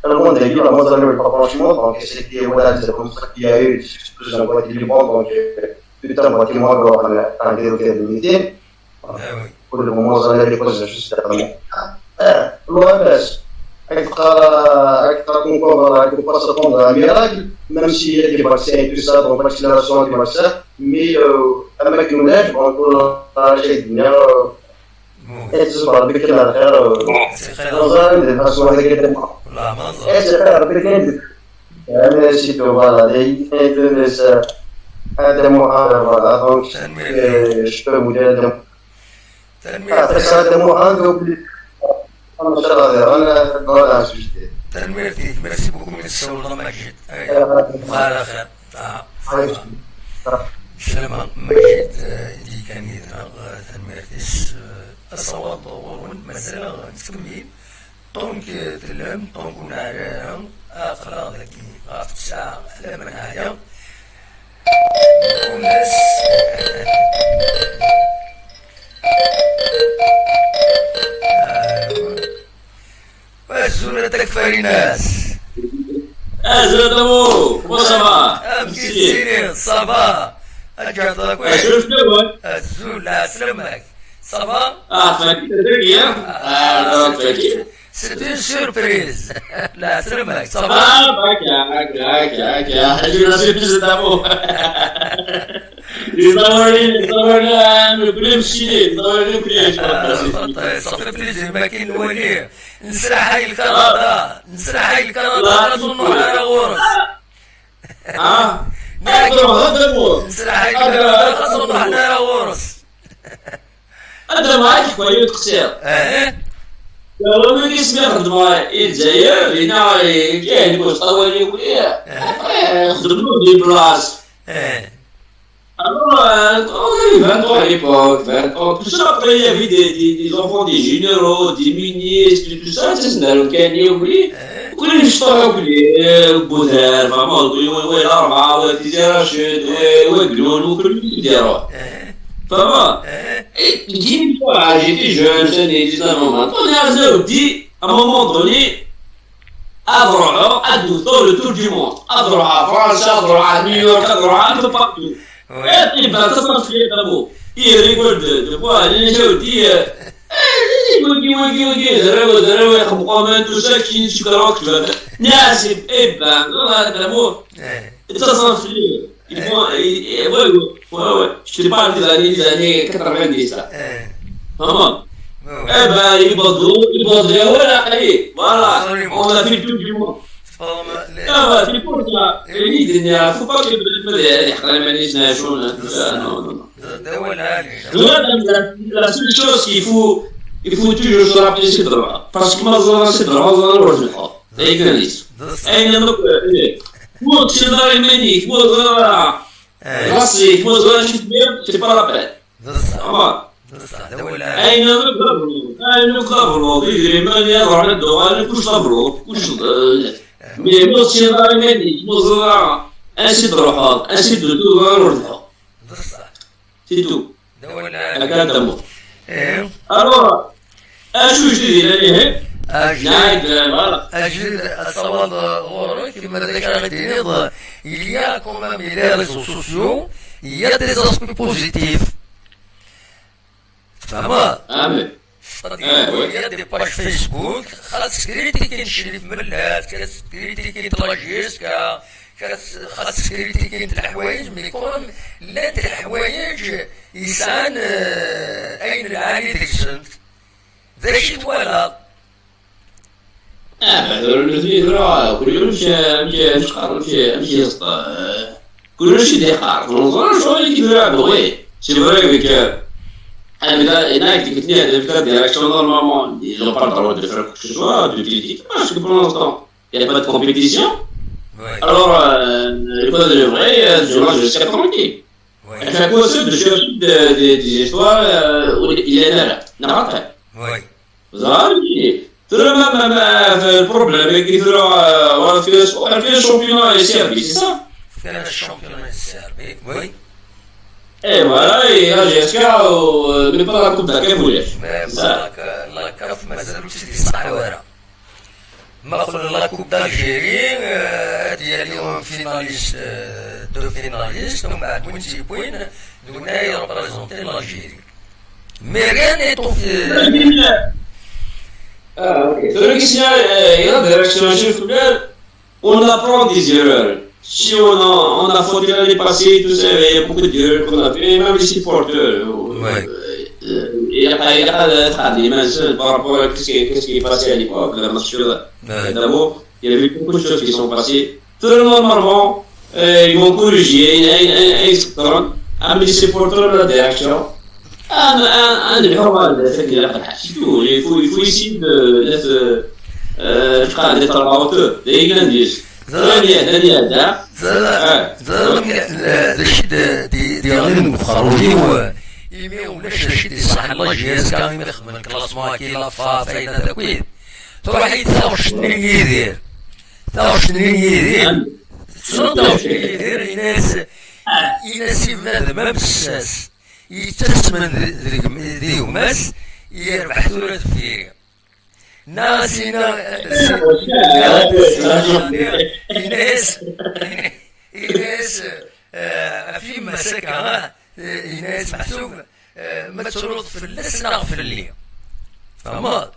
الموند هي لا موند اللي فرانشمون دونك سي كي ولا زعما كي هي جوج بوات لي بون دونك بيتا بوات لي مون نديرو فيها الميتين كل موزه اللي كوز جوست المهم باش تكون كوفر باس ريبوندر ميراكل même si il y a des vaccins et tout ça, donc vaccination des vaccins, mais اما كيوناش بونكو شي الدنيا تصبر ربي كاين على خير نظرا للفاسون هذا كيدير لا ما نظن خير ربي كاين انا سيتو فوالا لي ناس هذا محاضر فوالا دونك شنو موديل هذا محاضر ان شاء الله انا فوالا سجدت تنميرتي ميرسي بوكو من السولة مجد على خير سلام مجد اللي كان يدنا تنميرتيس الصواب ضرورون مازال نتكمل طونك تلم طونك نعرف اخر ذاكي غاف ساعة على منايا والناس الزولة تكفى ناس زولة دمو كما صباح مسكين صباح أجعل لك شوف الزولة سلمك صباح فاكيد تركيا فاكيد سيتي une surprise لا سلمك صباح هكا حاجة سيربريز دمو يصورني نقول مشي يصورني كلش صافي بليزير ما كاين والو نسرح هاي الكندا غنصنو على غورس نسرح هاي الكندا غنصنو حنا على غورس هذا معاك كويس قصير قالوا لي كيسمع خدمة الجزائر هنا كاين واش طوالي وياه خدموا دي بلاص Alors, à l'époque, tout ça, après, il y avait des enfants, des généraux, des ministres, tout ça, c'est ça, le Kenya, oui. كل يشتغلوا بودار فما والأربعة والتجارة شد وقلون وكل يديروا فما جيت جيتي جون سني جيت نورمال أنا ودي à un moment donné أضرع أدو le tour du monde أضرع فرنسا أضرع نيويورك أضرع un peu partout et ben ça s'en fait d'abord il rigole de quoi les gens disent ويجي ذراوي يخبقوا من توسا كي شكراك ناس ابا هذا مو اتصل في وي je te parle des années 90 ça maman ابا يبغوا ولا اي voilà on a fait tout du monde c'est pour ça il faut pas que يحرم مانيش ناشون la seule chose il faut toujours se rappeler c'est droit parce que ما c'est droit روح الحق ايجاليس اين نقول مو تشدار المنيك مو راسي مو شتبير c'est pas la peine اين نقول يدري من يضع على الدوال كلش صبروا كلش مي مو تشدار المنيك مو انسي دروح انسي دو روح الحق c'est tout هكذا دمو alors اشو جديد يعني أجل الصواب غورو كما ذكر غدينيض il y a quand même les réseaux sociaux il y a des aspects positifs فما il y a des pages Facebook خاص كريتيكي نشري في ملات خاص كريتيكي تلاجيس خاص كريتيكي الحوايج مي كون لا الحوايج يسعان أين العالي ديك السنت ذا شي ولا كلشي ديقار نظن شويه كيف يلعب وي سي فري que انا قلت لي هذا الفكره ديريكسيون نورمالمون ils ont pas le droit de faire quoi que ce soit de critiquer parce que pour l'instant il n'y a pas de compétition. Alors les causes de vrai je mange jusqu'à tranquille. À chaque fois c'est de chercher des histoires où il est là n'importe quoi. Oui. Vous avez le problème qui fait le championnat et Serbie, c'est ça? كان الشامبيون السربي وي اي فوالا يا جيسكا مي با لا كوب داك فوليش لا كاف مازالو تيدي صح ورا ما قبل لا كوب دالجيري هادي اليوم فيناليست دو فيناليست ومن بعد وين تيبوين دونا يريبريزونتي لالجيري مي ريان ايتو celui qui il y a des réactions chez Foucault, on apprend des erreurs. Si on a fauté l'année passée, tout ça, il y a beaucoup d'erreurs qu'on a fait, même les supporters. Il n'y a pas de tradition par rapport à ce qui est passé à l'époque, la match d'abord, il y avait beaucoup de choses qui sont passées. Tout le monde, normalement, ils vont corriger, les supporters de la direction. Il faut essayer d'être à la hauteur des Irlandais. الشيء ديال المخرجين هو يمي ولا الشيء ديال صح الله جهاز كان يخدم الكلاسمون كي لا فايده تكوين تروح يتساوي شنو يدير تساوي شنو يدير شنو يدير يناس ما بساس يتسمن ذي وماس يربح ثلاث فيري ناسينا إناس في مسكة إناس محسوب ما تشرط في اللس نغفر لي فهمت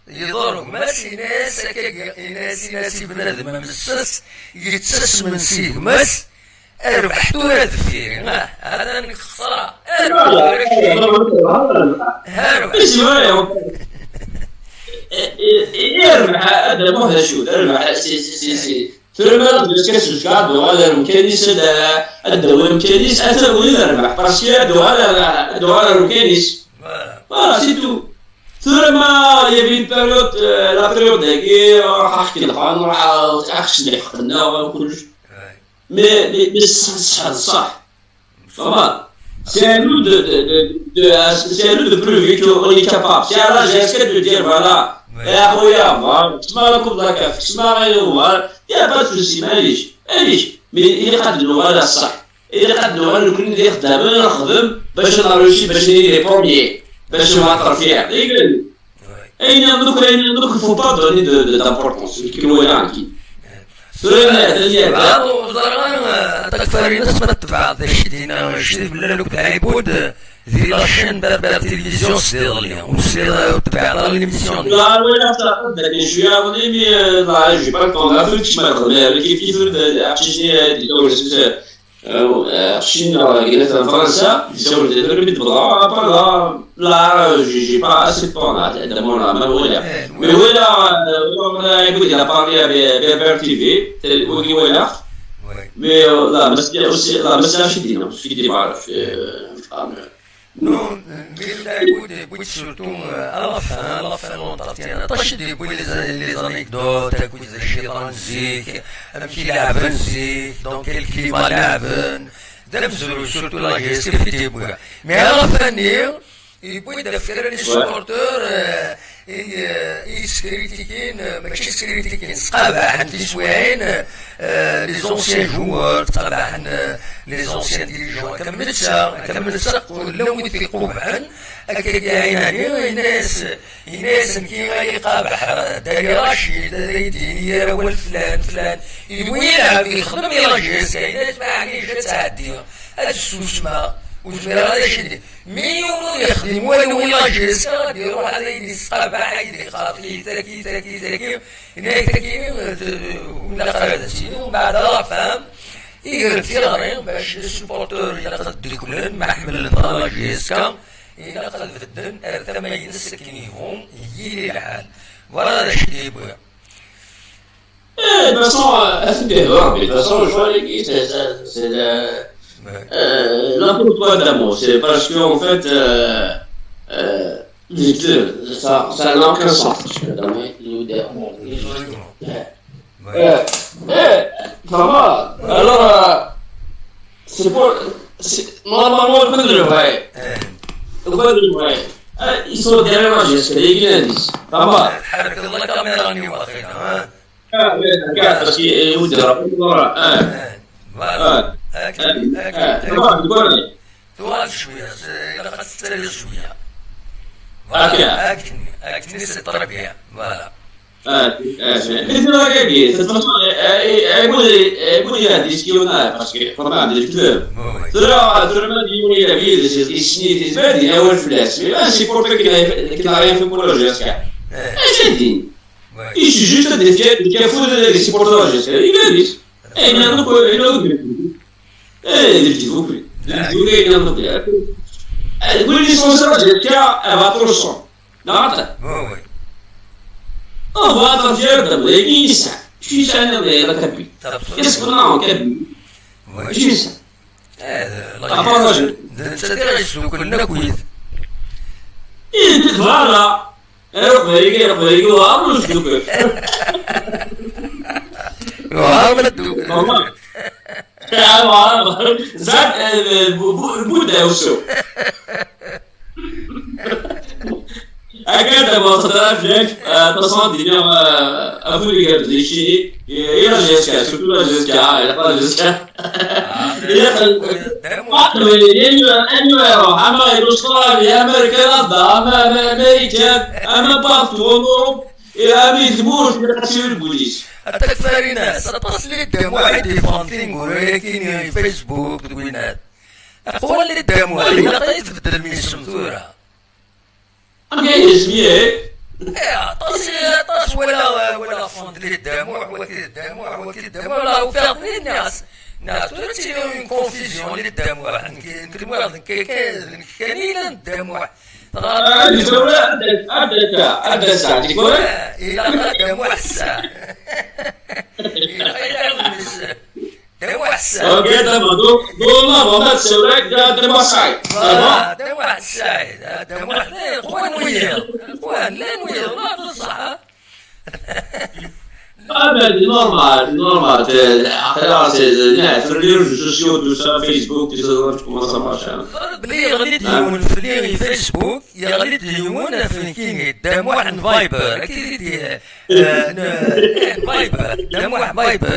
يدور ماس إناس بنادم مسس يتسس من سيد ماس ربحتو هاد الفيري هذا نخسر يربح هذا مو هذا شو يربح سي ترمى بسكاس الجاد وهذا المكانيس الدواء المكانيس أثر وين يربح باسكو دواء المكانيس فوالا سي تو ترمى يبي بيريود لا بيريود هكي راح احكي لك راح اخش اللي حقنا وكلش مي صح فوالا c'est à nous de prouver qu'on est capable. C'est à la GSK de dire voilà, يا خويا تسمع لكم ذاك تسمع غير يا با تفلسي معليش مي اللي قدروا هذا الصح اللي قدروا انا كل اللي نخدم باش نروشي باش ندير بروميي باش نعطر فيها اين دوك فو با دوني دامبورطونس كيلو يانكي تكفر ناس ما تتبع هذا الشيء دينا شتي بلا لوك عيبود ذي لاشين بار تلفزيون سير ليا وسير تبع لا ليميسيون لا ولا داك شويه ولي مي لا جي با طون لا فيك ما نخدم كيف عرفتي دي دول الصين قلت فرنسا يساو يديروا بالضبط لا جي با اسي طون هذا ما ولا مي ولا يقول لي بارلي بي تي في ولا مي لا بس لا بس شدينا في دي بعرف Non, mais surtout à la fin l'entretien, tâchez de bouiller les anecdotes, écouter les chiranzik, un petit lavenzik, dans quel climat laven, surtout la gestion de bouiller. Mais à la fin, il peut de faire les supporters, يسكريتيكين ماشي سكريتيكين صباحا في سواين لي زونسيان جوار صباحا لي زونسيان ديريجون كملسا ولاو يثيقوا معا هكا كاين ناس كي غيقابح داري رشيد داري دينيا ولا فلان يلعب يخدم يراجل كاين ناس ما عنديش تعدي هذا السوسمه وزمير هذا الشيء مي يخدم ولا جلسة يروح على يدي الصباح يدي خاطي تركي هناك تركي ولا خرجتي ومن بعد فهم يقرد تيغري باش السبورتور إلا قد ديكولن محمل لا جيسكا إلا قد فدن أرثما ينسكنيهم يجي الحال ولا شدي بويا. De toute façon, de toute façon, je vois les c'est n'importe quoi d'amour. C'est parce qu'en fait, ça n'a aucun sens. Vraiment, alors, c'est pour. Normalement, le coup de vrai. Le coup de vrai. Ils sont derrière la geste, les Guinéens. Vraiment. Parce qu'il vous dira voilà. توقف شوية إلا قد تستريح شوية. فوالا أكتني سي التربية فوالا. مثل هكاكي يقول لي ديسكيونا باسكو فورمال ديال الكلوب ترى ما ديوني لا بيد السنين تبادي اول فلاس ماشي بورتو كي نعرف في بولوجيا سكا جدي ايش جوست ديال كافو ديال سيبورتاج يباليش اي نانو ديال تقول لي سونسر ديال افاتروسون نعرف هذا جرد ولكن يسع شي سنه غير كبي يسكنوا كبي شي سنه هذا تدرس كلنا كويس فوالا ربي وعملوا شدوك وعملوا زاد بودا وشو أكيد ما خطرت لك تصمد اليوم أقول لك هذا الشيء يا جيسكا شوفوا لا جيسكا لا جيسكا أنو أما أستراليا أمريكا أما أمريكا أما بارتو أوروب أما يثبوش بتأثير البوليس التكفاري ناس أتصل الدم واحد يفانتين ولكن فيسبوك تقولينات أقول لي الدم واحد لا يتبدل من السمثورة أوكي اسميه طاس ولا فند للدموع وكيل الدموع لا وفاقني الناس ترتي اون كونفيزيون للدموع نكلموا كانيلا الدموع عندك ساعة تقول إلا الدموع الساعة دموع الساعة اوكي دابا دوما ما تسولك دموع السعيد دموع السعيد دموع خوان وياه خوان لا نوير لا بصح normal. في الرياض السوسيو دوسا فيسبوك تسوي كومون سا مارش بلي غادي تلون في لي فيسبوك يا غادي تلون في كيني دموع فايبر اكيد فايبر دموع فايبر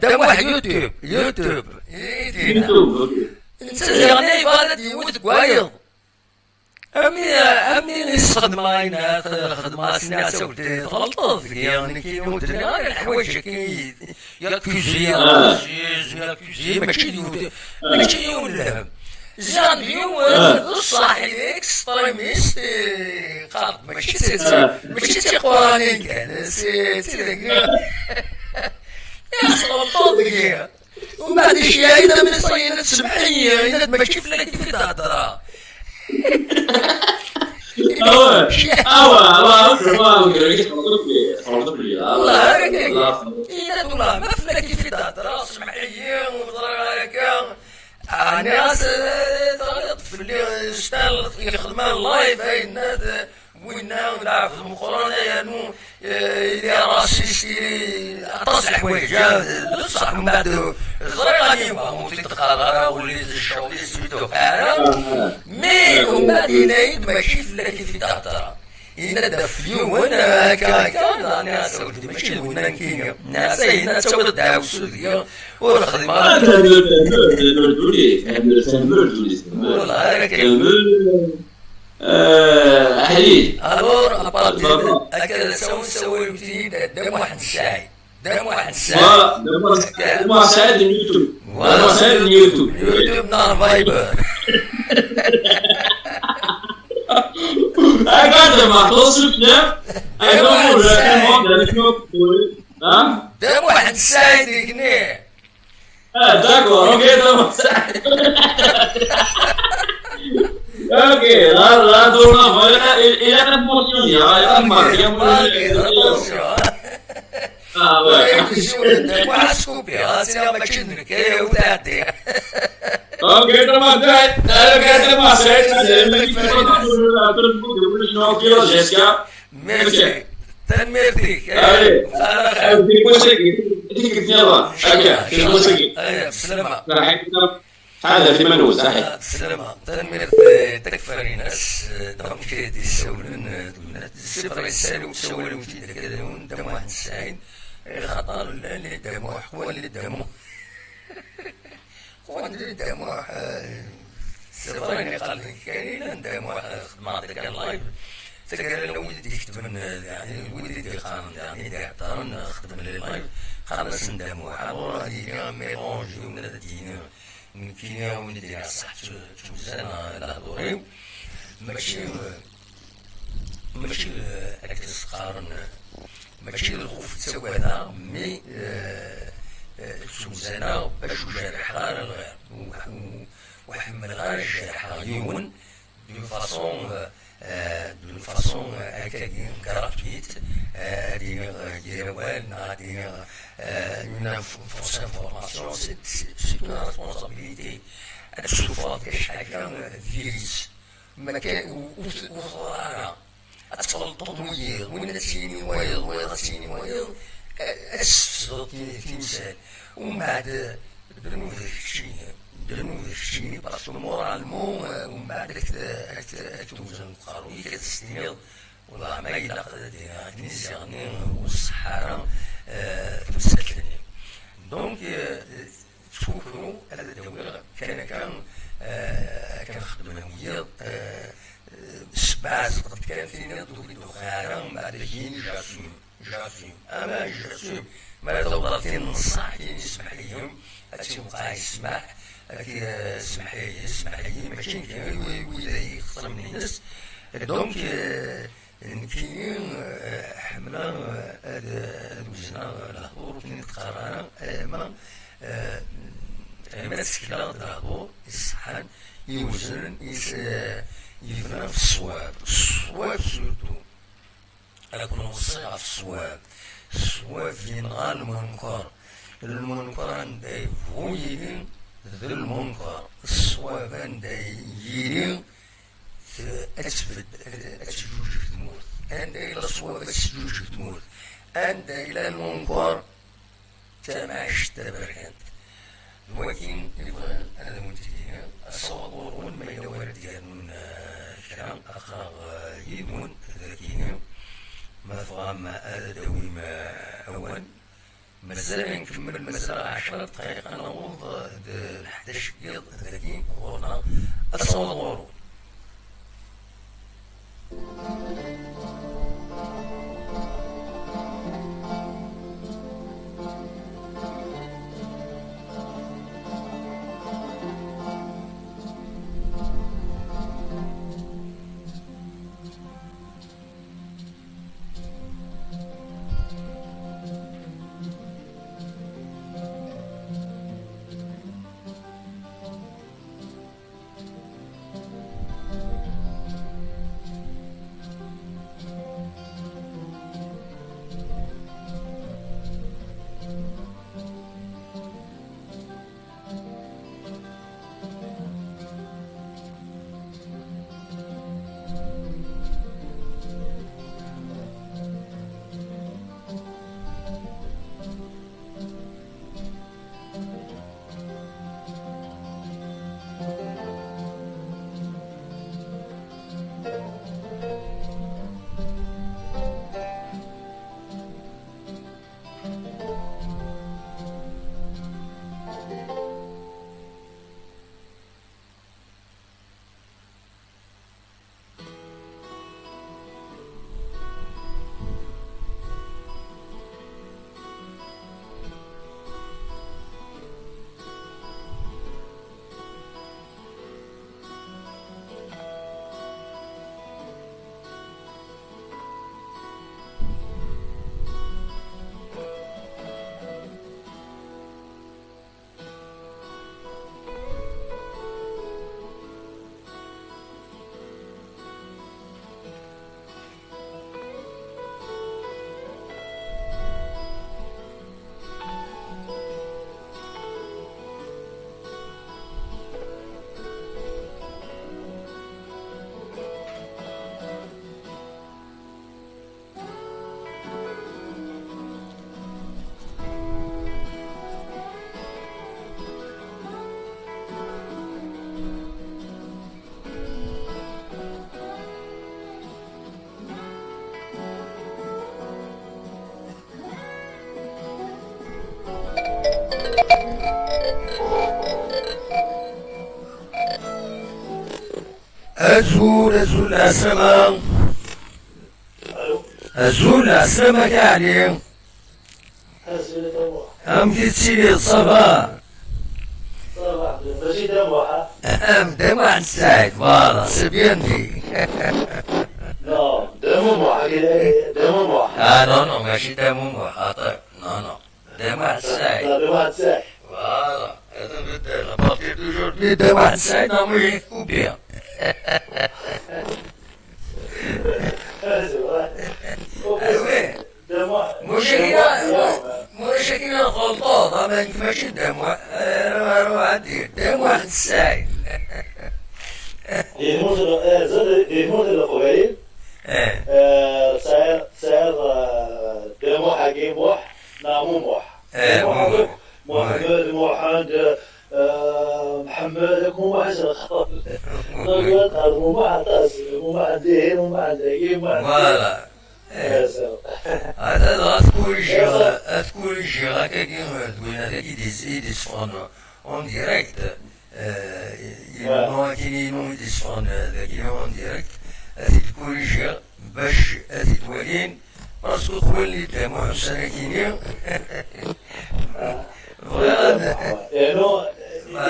دموع يوتيوب يعني بلدي وتقايض أمي يستخدم هنا خدمة سنة سوت غلطة يعني كي ودنا الحوايج كي يا كوزي ماشي ولا زاد اليوم الصحي اكستريميست قرب ماشي قراني كان غلطة دقيقة وما عنديش إذا من الصينة سمحية إذا ماشي في لك في تهضرها والله ما فلك في تهضر سمحية وضرا هكا ناس في اللي اشتغل يخدم اللايف هاي الناس وينا ونلعب في المقارنة يعني إلى راسيستي أتصل حوايج بصح من بعد غير غنيمة تتقرر واللي الشغل سميتو قارا مي وما دينايد ماشي في لك في تهضر إلا دفليو وانا هكا ناس ولدي ماشي لونا كينيا ناس هنا تسوي الدعوة السعودية والخدمة والله هكا حليل الور ابارتي هكا نسوي روتين دم واحد الساعي دم واحد الساعي دم واحد الساعي اليوتيوب اليوتيوب نار فايبر هكذا ما توصل كلام أيضا دام واحد السعيد يقنيه. داكور اوكي دابا اوكي لا دورنا الى كانت موسيوني غير مارك يا واحد سكوبي هاسي ما كندرك وتعدي. اوكي تمام ما سعيد ميرسي تنميرتك. بسلامة. هذا في منو صحيح. بسلامة تنميرت تكفري ناس دونك يسولون السفر يسالوا يسولون في ذاك دم واحد السعيد خطر اللي دموع هو اللي دموع هو اللي دموع سفرين قال كاين دموع خدمة كان لايف تلقى لو ولدي يكتب يعني ولدي قارن يعني داعتان خدم لي لايف خلاص ندمو حاول هذه ميلونجي من الدين من كينا وندير صح تمزان الهضوري ماشي عكس قارن ماشي الخوف تسوى هذا مي تمزانة باش جارح غير الغير وحمل غير الجارح يون دون فاصون هكاك غراتويت هادي ديال هادي اون فورماسيون سي اون ريسبونسابيليتي تشوفها كشحال فيروس ما كان وصراحه اتسلطوا ويض وين تسيني ويض تسيني ويض اسفل تمثال ومن بعد درنو ذاك الشيء باسكو مورالمون ومن بعد توزن القاروي كتستنيض والله ما يلاق نيزيغني والصحارى تمسكني دونك تشوفوا هذا الدوير كان خدمنا ويا سباز قد كان فينا دوبلي دخارة من بعد كاين جاسوم اما جاسوم ما دورتين نصح يسمح ليهم هادشي وقع يسمح اسمح لي ماشي ولا يخسر من الناس دونك كاين حمله هذا وزنا الهضور كاين تقرانا ما تسكلا الهضور الصحان يوزن يبنى في الصواب سورتو على كل نصيحة في الصواب ينغى المنكر عندي فويلين ذو المنكر الصواب عندي يلين أتفد أتجوج في تموت عندي إلى الصواب أتجوج في تموت عندي إلى المنكر تماش تبركنت ولكن يبغى هذا منتهي الصواب ما يدور ديالون كلام أخر يدون ذاكين ما فهم هذا دويم أول مازال نكمل مازال 10 دقائق نوض 11 دقيقة 30 ورنا الصوت ورود. أزول السما أزول السما كاعني أم كتسيلي الصباح ماشي دموع دموع السعيد فوالا سي بيان دي لا دموع دموع نو نو ماشي دموع خاطئ نو دموع السعيد دموع الساعة فوالا هذا بدل لابارتي توجور لي دموع السعيد نو يحكوا بيها مشكلة غلطات ماشي دموع روح عندي دموع السعيد يموت القبائل سعر دموع حكيم موح نامو موح محمد محمد محمد مو حسن خطر نقول هذا مو حتى مو عندي مو عندي فوالا هذا تقول شي هكا كي هذاك يديسفون اون ديريكت كاينين يديسفون هذاك اون ديريكت تقول شي باش تولين راسو تولي دموع السناكيني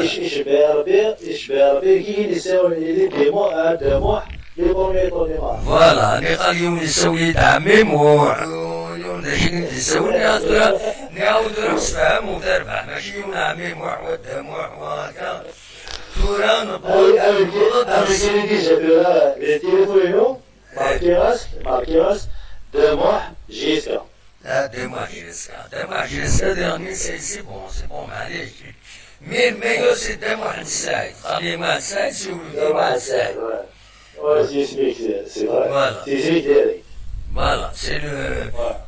إيش بيربي كي يسوي لي دموع فوالا اللي قال يوم يسوي تعميم ويوم يسوي نعاود نفهم وتربح ماشي يوم عميم ودموع وهكا تورا نبغى ماركيراس دموع جيسكا دموع جيسكا dernier c'est bon معليش مين ميو سي دموع السعيد خلي ما السعيد سوي دموع السعيد Voilà, c'est le...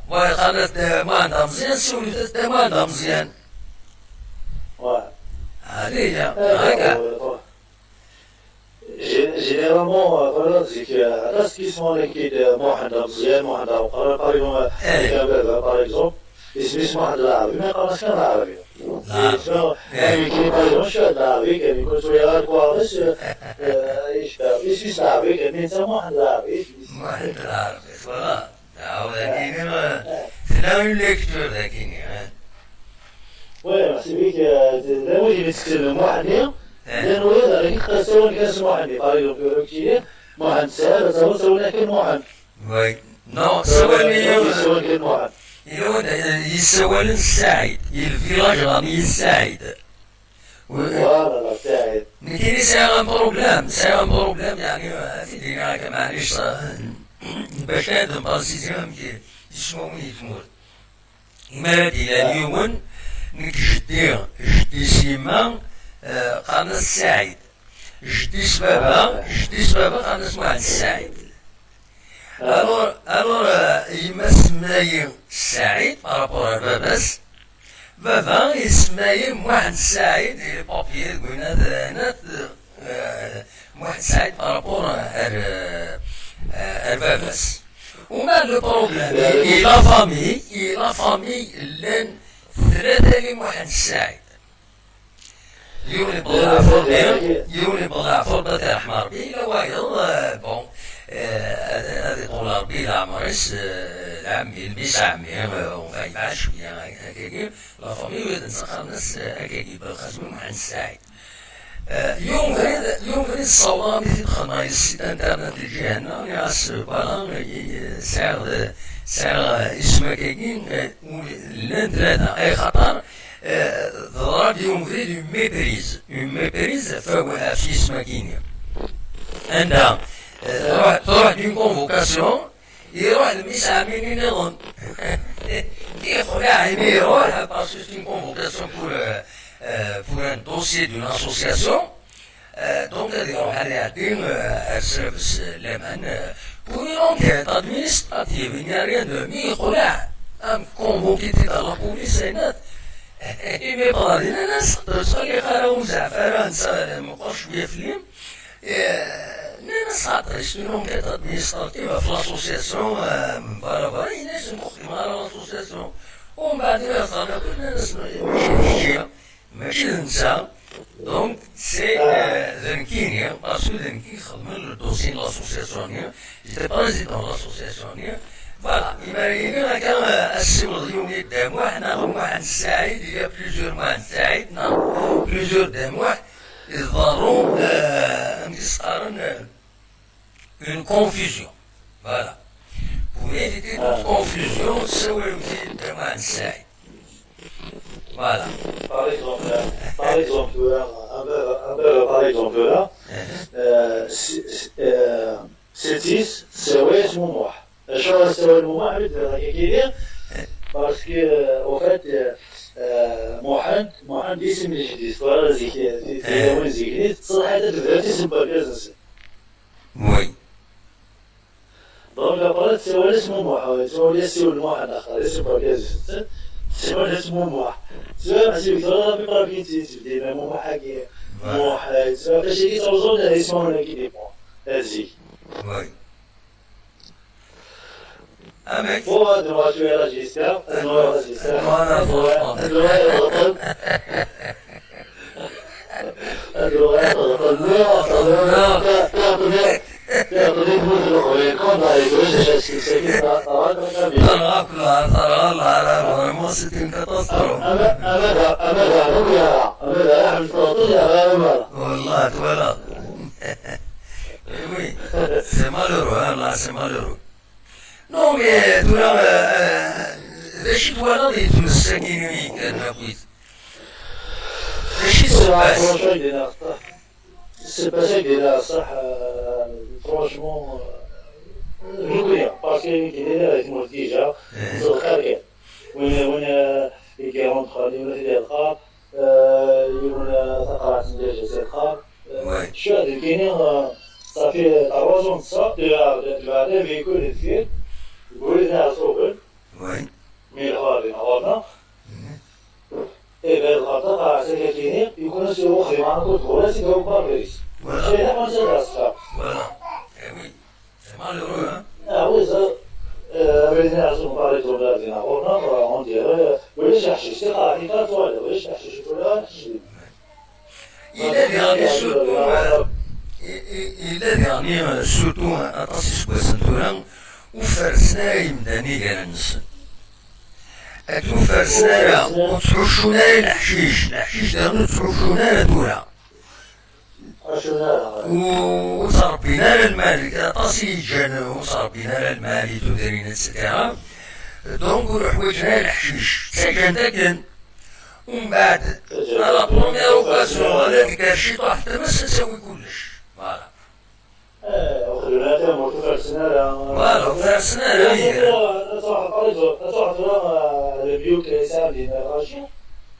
Ouais, quand on demande à Mzien, si on lui demande à Mzien. Ouais. Allez, regarde. Généralement, voilà, c'est que reste qui sont les de Mohamed Mzien, Mohamed par exemple, اسمه واحد العربي ما يقراش كان عربي. يعني كلمة مش العربي كان يكون شوية كويس ايش اسمه العربي كان يسمى واحد العربي. واحد العربي فوالا. عاود هكيني لا une lecture هكيني. Ouais, c'est vrai que là où j'ai discuté واحد اليوم لأنه يقدر يقدر يسوي كاس واحد par exemple كذا واحد سهل سوى لكن واحد. Oui. Non, سوى كان واحد. يسوى السعيد الفيلاج راني السعيد فوالا السعيد كاين سي ان بروبليم يعني في دينا معليش باش هذا بارسيزيون يسموني تموت مالتي اليوم جدي سيما قناة السعيد جدي سبابا قناة واحد السعيد alors يما سماي السعيد بارابور باباس بابا يسماي واحد السعيد لي بابيي قلنا هنا واحد السعيد بارابور باباس وما لو بروبليم إلا فامي لان ثلاثة لي واحد السعيد يوني بضع فربة الرحمن ربي إلا وايض بون هذه طول ربي العمرس العمي البيس عمي وما يبعش شوية هكاكي لا فامي تنسخر الناس هكاكي بالخزم مع السعيد يوم غريد الصواب في دخلنا السيت انترنت اللي هنا ياس فوالا سعر اسمه كاين لان ثلاثة اي خطر ضرب يوم غريد ميبريز فهو في اسمه كاين عندها تروح d'une convocation يروح المسامين ينظم يخلع يروح parce que c'est une convocation pour un dossier d'une association donc يروح عليهم السيرفيس لمن pour une enquête administrative il n'y a rien de mi يخلع convoqué dans la police هنا يبقى بعضنا ناس تصلي خلاهم زعفران مقاش شوية فيلم نسخط une enquête administrative في l'association فوالا ينجم نخدم على l'association ومن بعد صار كلنا نسمع ماشي ننسى Donc, c'est Zenkini, parce que Zenki, le dossier de l'association, j'étais président de l'association. Voilà, il m'a dit que السوريين قدامه احنا واحد السعيد il y a plusieurs mois سعيد plusieurs des mois يظهروا انتصارا une confusion. Voilà. Pour éviter toute confusion, تسوي قدام واحد السعيد. Voilà. Par exemple là, سيتيس سوي اسمه موح. شو سوي الموح كثير parce que au fait موحد اسم الجديد ولا زي كذا زي كذا صراحة تقدر تسمى بيزنس. Oui. Donc après سوي اسمه موح سوي الموحد آخر اسمه بيزنس سوي اسمه موح سوي حسيب ترى في قرابين تبدي ما مو حاجة موح سوي كشيء توصل اسمه هنا كذا موح هذي. Oui. Avec. Bon, devant tu es là, j'espère. والله voilà. Oui, c'est malheureux, hein, là, c'est malheureux. Non, mais tu ليش تولد تمسكيني كان بغيت ليش تسباس C'est pas ça qui est là, ça, franchement, je connais, parce qu'il est là avec moi déjà, c'est le cas. On est rentré, on est là, on a تقرأت déjà cette rap. Je suis à Guinée, ça fait 3 ans de ça, de la véhicule de fier, vous voulez à Sobel, mais il va avoir et bien, le rapport c'est que Guinée, il connaît ce mot, c'est un peu trop, c'est comme pas vrai. C'est la conséquence, ça. Voilà. Eh oui, c'est malheureux, hein. Ah oui, ça, avec les générations, on parlait de la vie, on dirait, vous voulez chercher, c'est radical, toi, vous voulez chercher chocolat, il est dernier surtout أتصل بسنتوران وفرسنا يمداني جالنس أكو فرسنا وتحوشونا الحشيش دارنا تحوشونا دورا وصربينا المال أتصي جانا وصربينا المال تدرين السكارة دونك وحوجنا الحشيش سكن داكن ومن بعد على بروميير اوكازيون هذاك كاشي طاح تمس نسوي كلش فوالا وخلينا موتو فرسنا فوالا فرسنا البيوت الإنسان دينا غاشي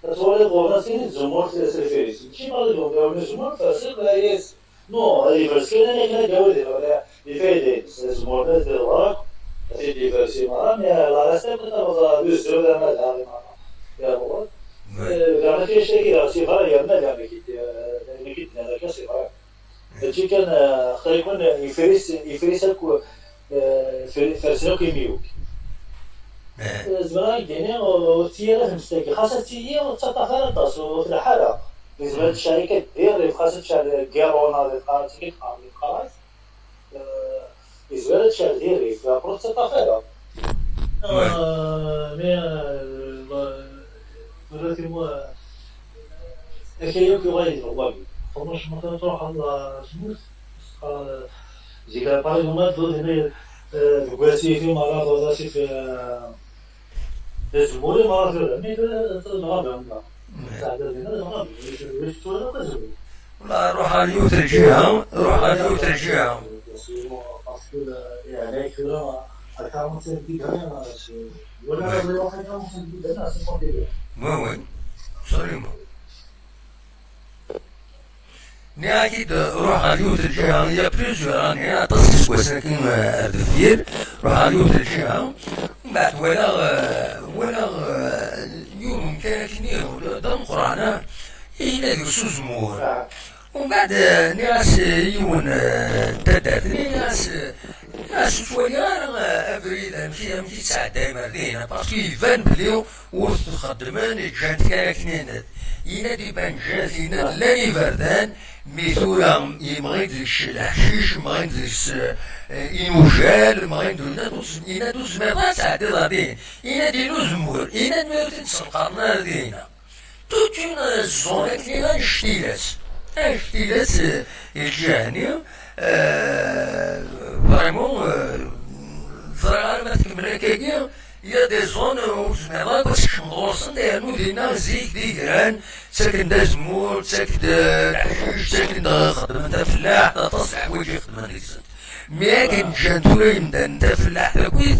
تصور الغورناسين الزمور سيرفيريس ماشي مالي دون داون الزمور فاسق لا يس نو هذه فرسكين أنا كنا جاودي ولا يفيدي الزمور ناس الغرق تيجي فرسي مرام يا لا راسته بتبغى بيزول ما داري يا بابا لما كي شيء كذا صفر يومنا لما كي هذا كصفر الشيء كان خلي يكون يفرسك فرسنا كيميو زمان جينا وتيرا مستكي خاصة تيجي وتتأخر تصو في الحالة زمان الشركة دير خاصة شال جارونا للقارة كي خامل خلاص زمان شال دير فبروح تتأخر ولكن ما أكيد كوايد والله خلاص ما تروح على سموث زي كان بعض المات ضد هنا بقاسي في مرات ولا شيء في الزمور مرات مي المغرب لا روح على اليوت الجهة روح على اليوت الجهة يعني كذا أكمل تنتي كمان ولا بروح أكمل تنتي أنا سأقول Oui, absolument. أكيد روح على اليوت الجهة هي بليزيور أنا أتصل وساكن أردفير روح على اليوت الجهة بعد ولا يوم كان كنير دم قرعنا إلى يرسو زمور ومن بعد ناس يون تدات ناس شويه ابريد امشي تساعد دايما دينا باسكو يبان بلي ورث خدمان جات كاكنينات ينادي بان جات يناد لا بردان ميثورا يمغيدش الحشيش مغيدش ينوجال مغيدوز ينادوز ما ساعد غادي ينادي لوزمور يناد ميرتين سلقارنا دينا toute une zone qui est un stylet الجهني vraiment il y a des zones où زعما باش مغوصن دايرنو دينا زيك ديكران ساكن دا زمور ساكن دا الحشيش ساكن دا خدم دا فلاح دا تصح حوايج يخدم ديك مي كاين جانتوري دا فلاح دا كويس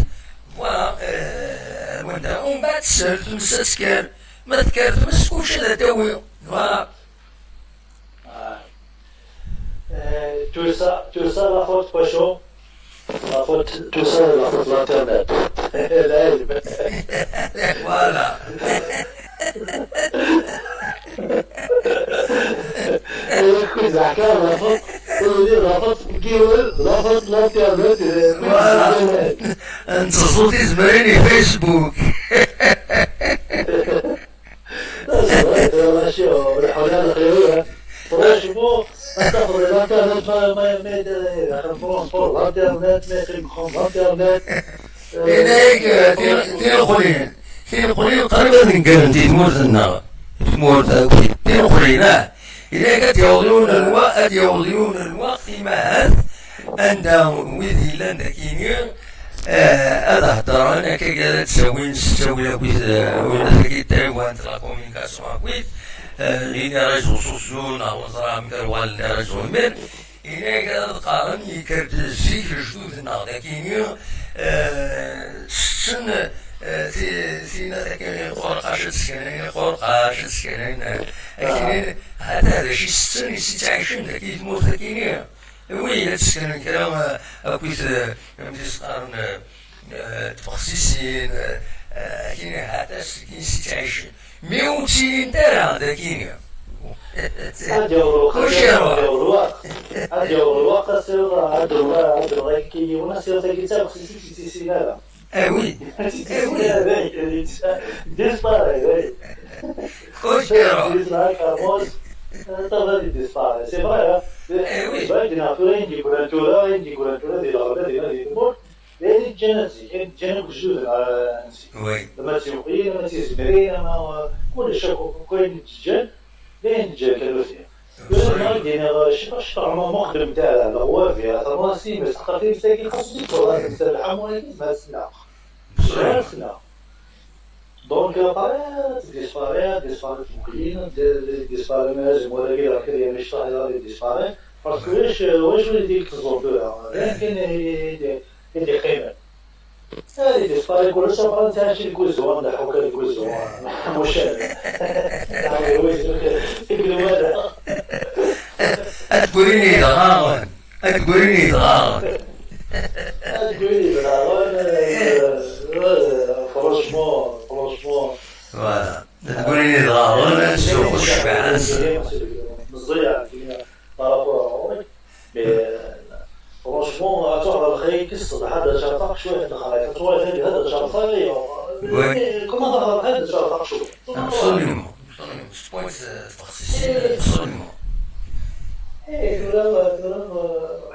فوالا ومن بعد سالت مساسكار ما تكرتمش كلشي هذا داوي فوالا tout ça la faute Pochon, tout ça la faute l'internet. Voilà. écoute Zakar, la faute l'internet. Voilà. انت صوتي زمريني فيسبوك. ماشي الحوالي الخيرية فرانشمون نستخدم الانترنت ما الانترنت ما يخدمكم الانترنت هناك تين قليل قريبا من قرنتي تمور تين قليل هناك يوضيون الوقت مهد عندهم ويدي لنا كينيا هذا هضر انا كي قاعد تسوي لكويت ولا كي تايوان لا كومونيكاسيون كويت هنا ريزو سوسيو ناوزرا مكروال ريزو مير هنا قاعد قارن يكرد زيك جدود ناضا كينيا سن فينا تكين قرقاش تسكنين هذا شي السن يستعيشن كي تموت كينيا وي تسكن كلام كويت تسقارن تفخصيسين كاين هذا كاين تعيش ميوتين تاع هذا كاين الوقت سير كي وناس كيتاب خصيصي لا وي disparaît disparaît c'est vrai c'est vrai di natura di cultura di roba di mort e جانب جزء لما تسوقي لما تزبري لما كل شيء كاين الدجال باين الدجال كانوا فيه ما دينا شي طعمه مخدم تاع الغوا فيها راسي بس خاطر مساكين خاصو يدخل هذا الحام ولكن ما سنا دونك ديسباريت مقلين ديسباريت لازم ولا كي راك ديال مش طايره ديسباريت باسكو واش وليتي كتزوردوها لكن دي قيمه هذه ديسباريت كل شيء تاع شي يقول زوان ده حوكا يقول زوان مش تقوليني ضغاون franchement voilà تقوليني ضغاون السوق الشبعان مزيع par rapport franchement تعرف الخير قصة هذا شرطك شوية الخير تروح هذا شرطك كما ظهر هذا شرطك شو absolument point absolument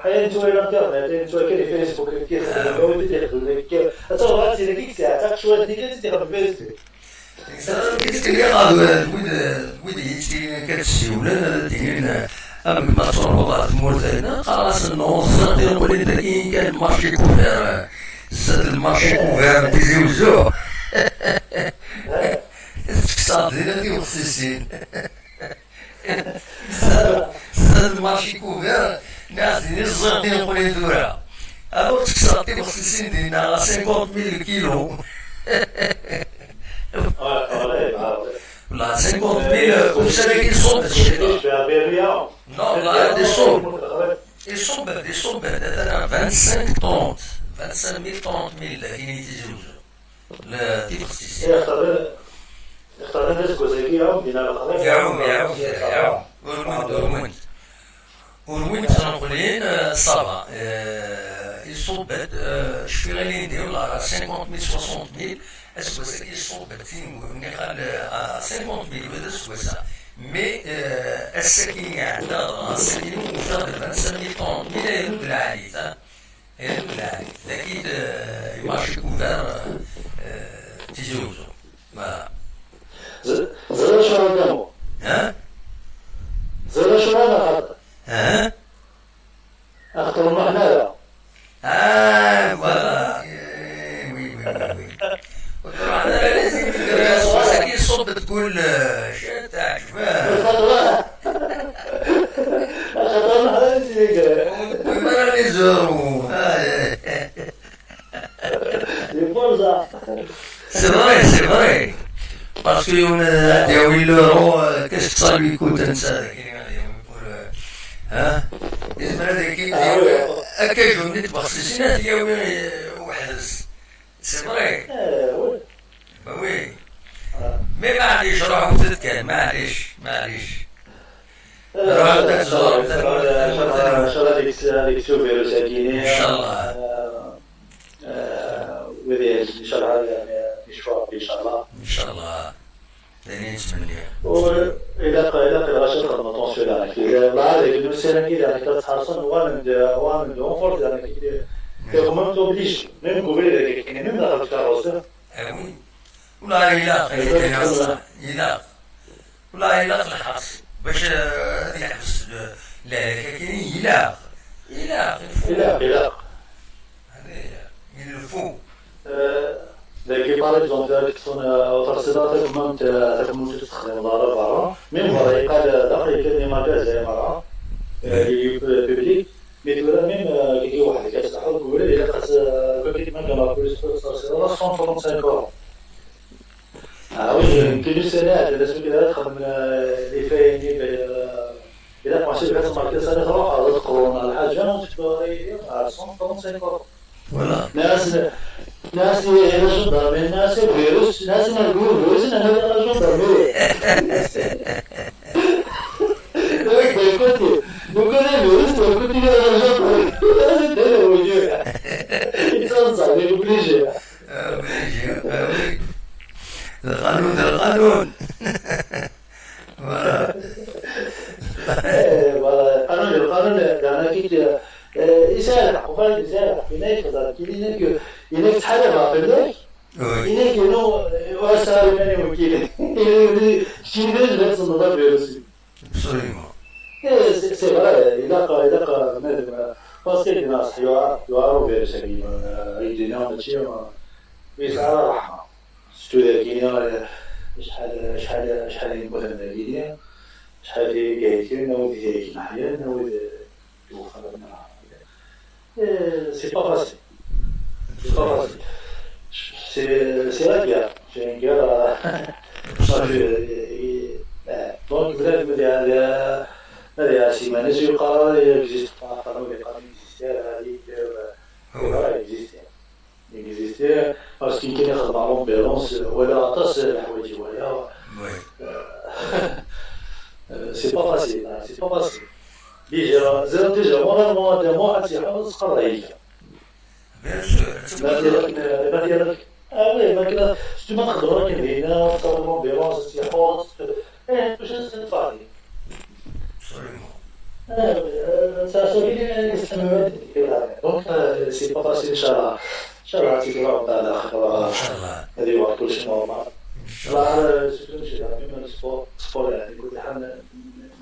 حياة جوي الانترنت جوي كده فيسبوك كده هو بيدخل أتصور هذه ذيك ساعة شوية ذيك تدخل فيسبوك كتكلم هذا ويدي يشتي كتسيولا ديالنا ما صوروا مورتنا خلاص نوصل نقول لك كاين مارشي كوفير زاد المارشي كوفير تيزيوزو صافي ديال خصيصين زاد المارشي كوفير ناس نزغ نقول دورا أو تكسرتي خصيصين دينا 50,000 كيلو لا 50,000 كل سنة كيصوب الشراء non là des sombres des 25 30 25 000 30 000 unité le titre système اختار الناس كوزاكي يعاون والمند ونوين تنقلين صافا يصوبت شفيغالين ديال 50,000 60,000 اسواسا يصوبت نقال 50,000 هذا اسواسا مي السكين عندها السكين مجرد ما نسمي 30,000 يرد العالي يرد العالي اكيد ماشي كوفار تيزوزو زرا شو هذا ها زرا شو هذا ها أخطر معنا فوالا وي وطبعا لازم الراسك يصب تقول شات عجبان وما راني زورو سي فري باسكو داوي لورو كاش تصايب يكون تنسى ها لازم هذاك هكا جملة تبخصينا ديالي وحدس سي فري وي مي معليش روح وتذكر معليش روح تزور إن شاء الله ديك تشوفي ساكنين ان شاء الله وذي إن شاء الله يعني يشوف إن شاء الله ثاني نتمنى إذا غاشت خدمة تنشر يعني كذا بعد يقولون سنة كذا يعني كذا تحصل وان دونفورت يعني كذا كمان توبليش من قبل كذا من داخل كاروسة ولا إلاق ولا إلاق الحص باش يحبس لا كاين إلاق هذا يلفو داكي باغ اكزومبل كتكون اوترسيدات كمان تكون تستخدم برا من برا يقال داخل كاين ماغازان برا اللي بوبليك مي تورا ميم كي واحد كتحط تقول الا خاص بوبليك من كما بوليس اوترسيدات 135 اورو وي يمكن سنه لازم كذا تخدم لي فايني الا ماشي بحال ماركه سنه تروح تقرون على الحاجه وتبغي 135 اورو ولا ناس يجندرمي ناس فيروس ناس نقول فيروس أنا جندرمي كنت نقول فيروس كنت جندرمي هذا وجه إنسان صعب يبليجي القانون القانون أنا كنت يسارع وخالد يسارع هناك كذا هناك تحرر فهمت هناك إنه واسع مني وكيل شيء ده بس النظام بيرسي سي فراي إذا مثلا بس كده ناس يوارو بيرسي يدينا ونشيء بيسارع رحمة ستودي كينا شحال يمكن الدنيا شحال جايين نودي هيك نحيا نودي وخلنا c'est pas facile. C'est la guerre. C'est une guerre. Donc, vous avez dit à Simone, je crois qu'il existe pas. Il existait parce qu'il y a des balance ولا عطس الحوايج ولا c'est pas facile. Déjà, moi, je حافظ قرايك. Ah oui, mais si tu m'as dit que les gens sont vraiment bien, c'est حافظ. Je sais pas. Ça se dit donc c'est pas facile Inch'Allah. Inch'Allah tu vas dans la khara. Inch'Allah. هذه وقت كل شيء نورمال. لا كل شيء من سبور يعني كل حنا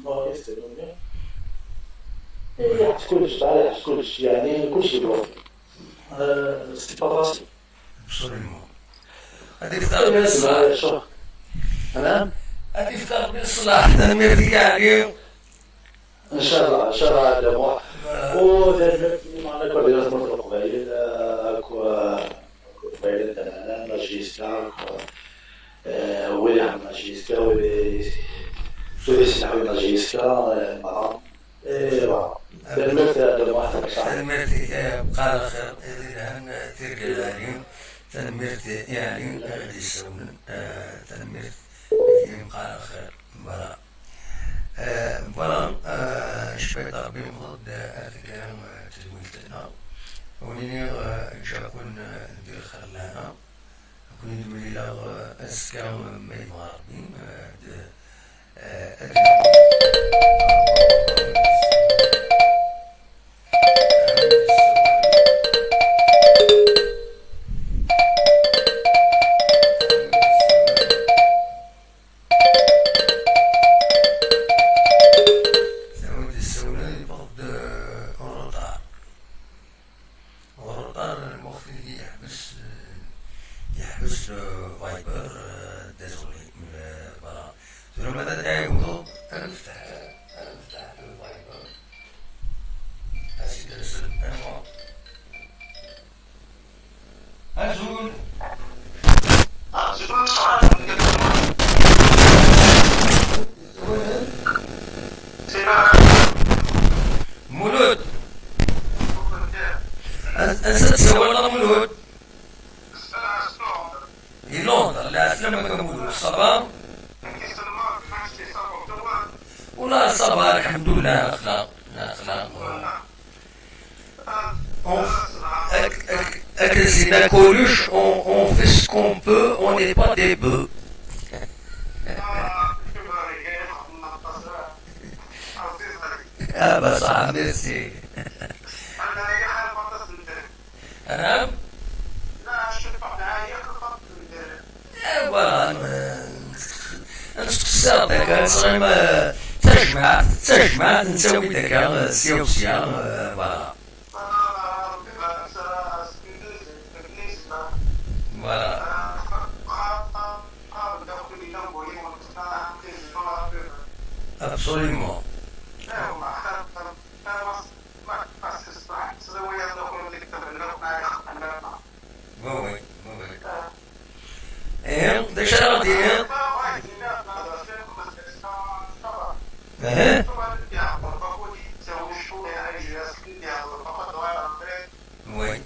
ما يستلمون. كلش تعرف كلش يعني كل شيء بروح سي با فاسيل ابسوليومون هذيك تاع الصلاح نعم هذيك تاع الصلاح تنمير يعني ان شاء الله هذا مو ودار معنا كل يوم نطلق قبيل اكو قبيل انا ماجستير ولا ماجستير ولا سويسي ماجستير مع تنمرتي بقى خير تلقى العليم تنمرتي يعني غادي يسون تنمرت بقى خير فوالا شبيت ربي مضد الكلام تدويلتنا ونيني جاكون ندير خلانا كون يدوي لا اسكان ما يغاربين يحبس فايبر ديزولي فوالا ثم ماذا تعاودوا نفتح الفايبر اسيدي نسل انا ازول مولود انسى تسوى ولا مولود لندن لا سلم كمولود الصباح ولا الصباح الحمد لله اخلاق Avec Coluche, on fait ce qu'on peut, on n'est pas des bœufs. Ah bah ça, merci. أنا؟ voilà نستخسر داك صغير تجمع نسوي داك سيوسيا فوالا voilà absolument oui et déjà la dire oui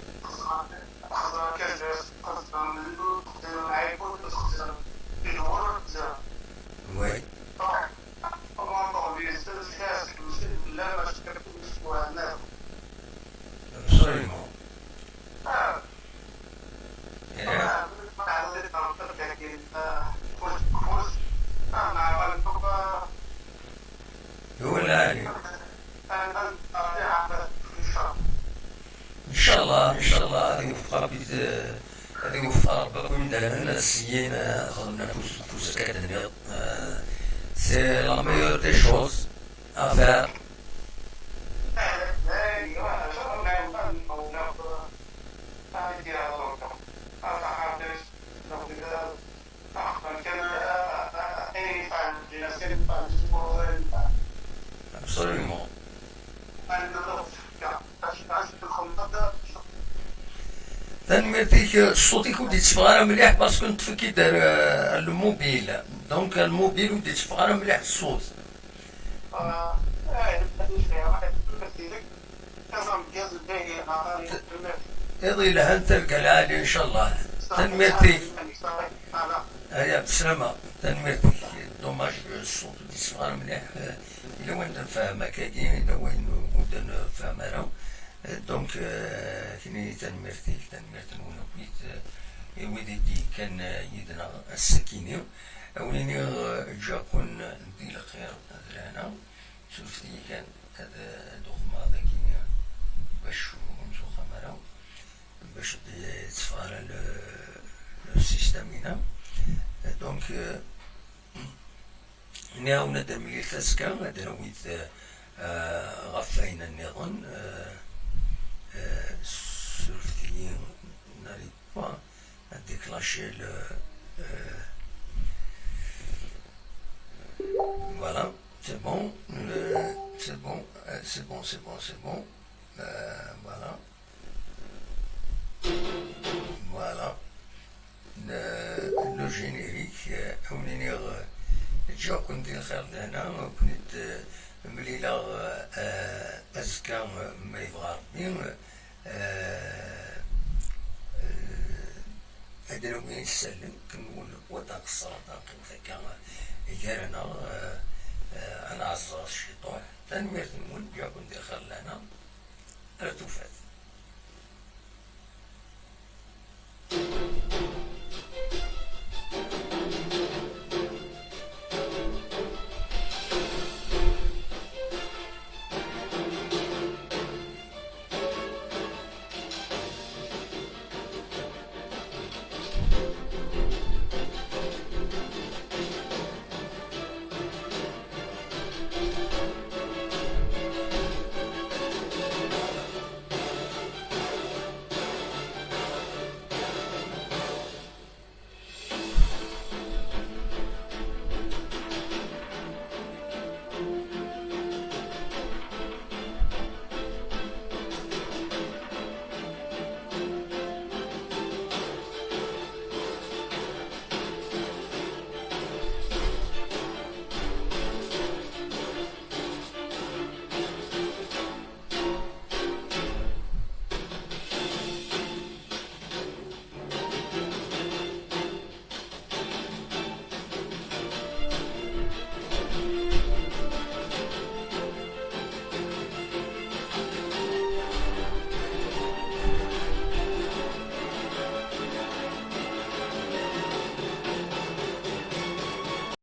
oui absolument ولا ان شاء الله هذه وفقه هذه وفقه ربكم لنا السيين خدمنا فوس كادنيا سي لا ميور دي شوز افير absolument تنميتيك صوتك ودي تفغر مليح باسكو نطفي كي دار الموبيل دونك الموبيل ودي تفغر مليح الصوت يضي لها انت العالي ان شاء الله تنميتيك هيا بسلامة تنميتيك دوماج الصوت ودي تفغر مليح إلا وين نفهمها كاين إلا وين نفهمها راه دونك كني تنمرتيك ونوبيت وديدي كان يدنا السكينة أوليني جاكون ندي الخير هذا شفتي كان هذا دخمة ذاكي باش نمشو خمرة باش تفعل السيستم هنا دونك هنا ندير ملي تسكا هذا ويت غفاين النظام surveiller, on n'arrive pas à déclencher le... voilà, c'est bon, c'est bon, voilà. Voilà. Le générique, on est déjà كنت الخير هنا وكنت مليلة أزكى ما يبغى ربي هذا وين نسلم كنقول وطاق السلطة كان يجارنا أنا عصر الشيطان تنمية المول جاكم دخل لنا ارتفت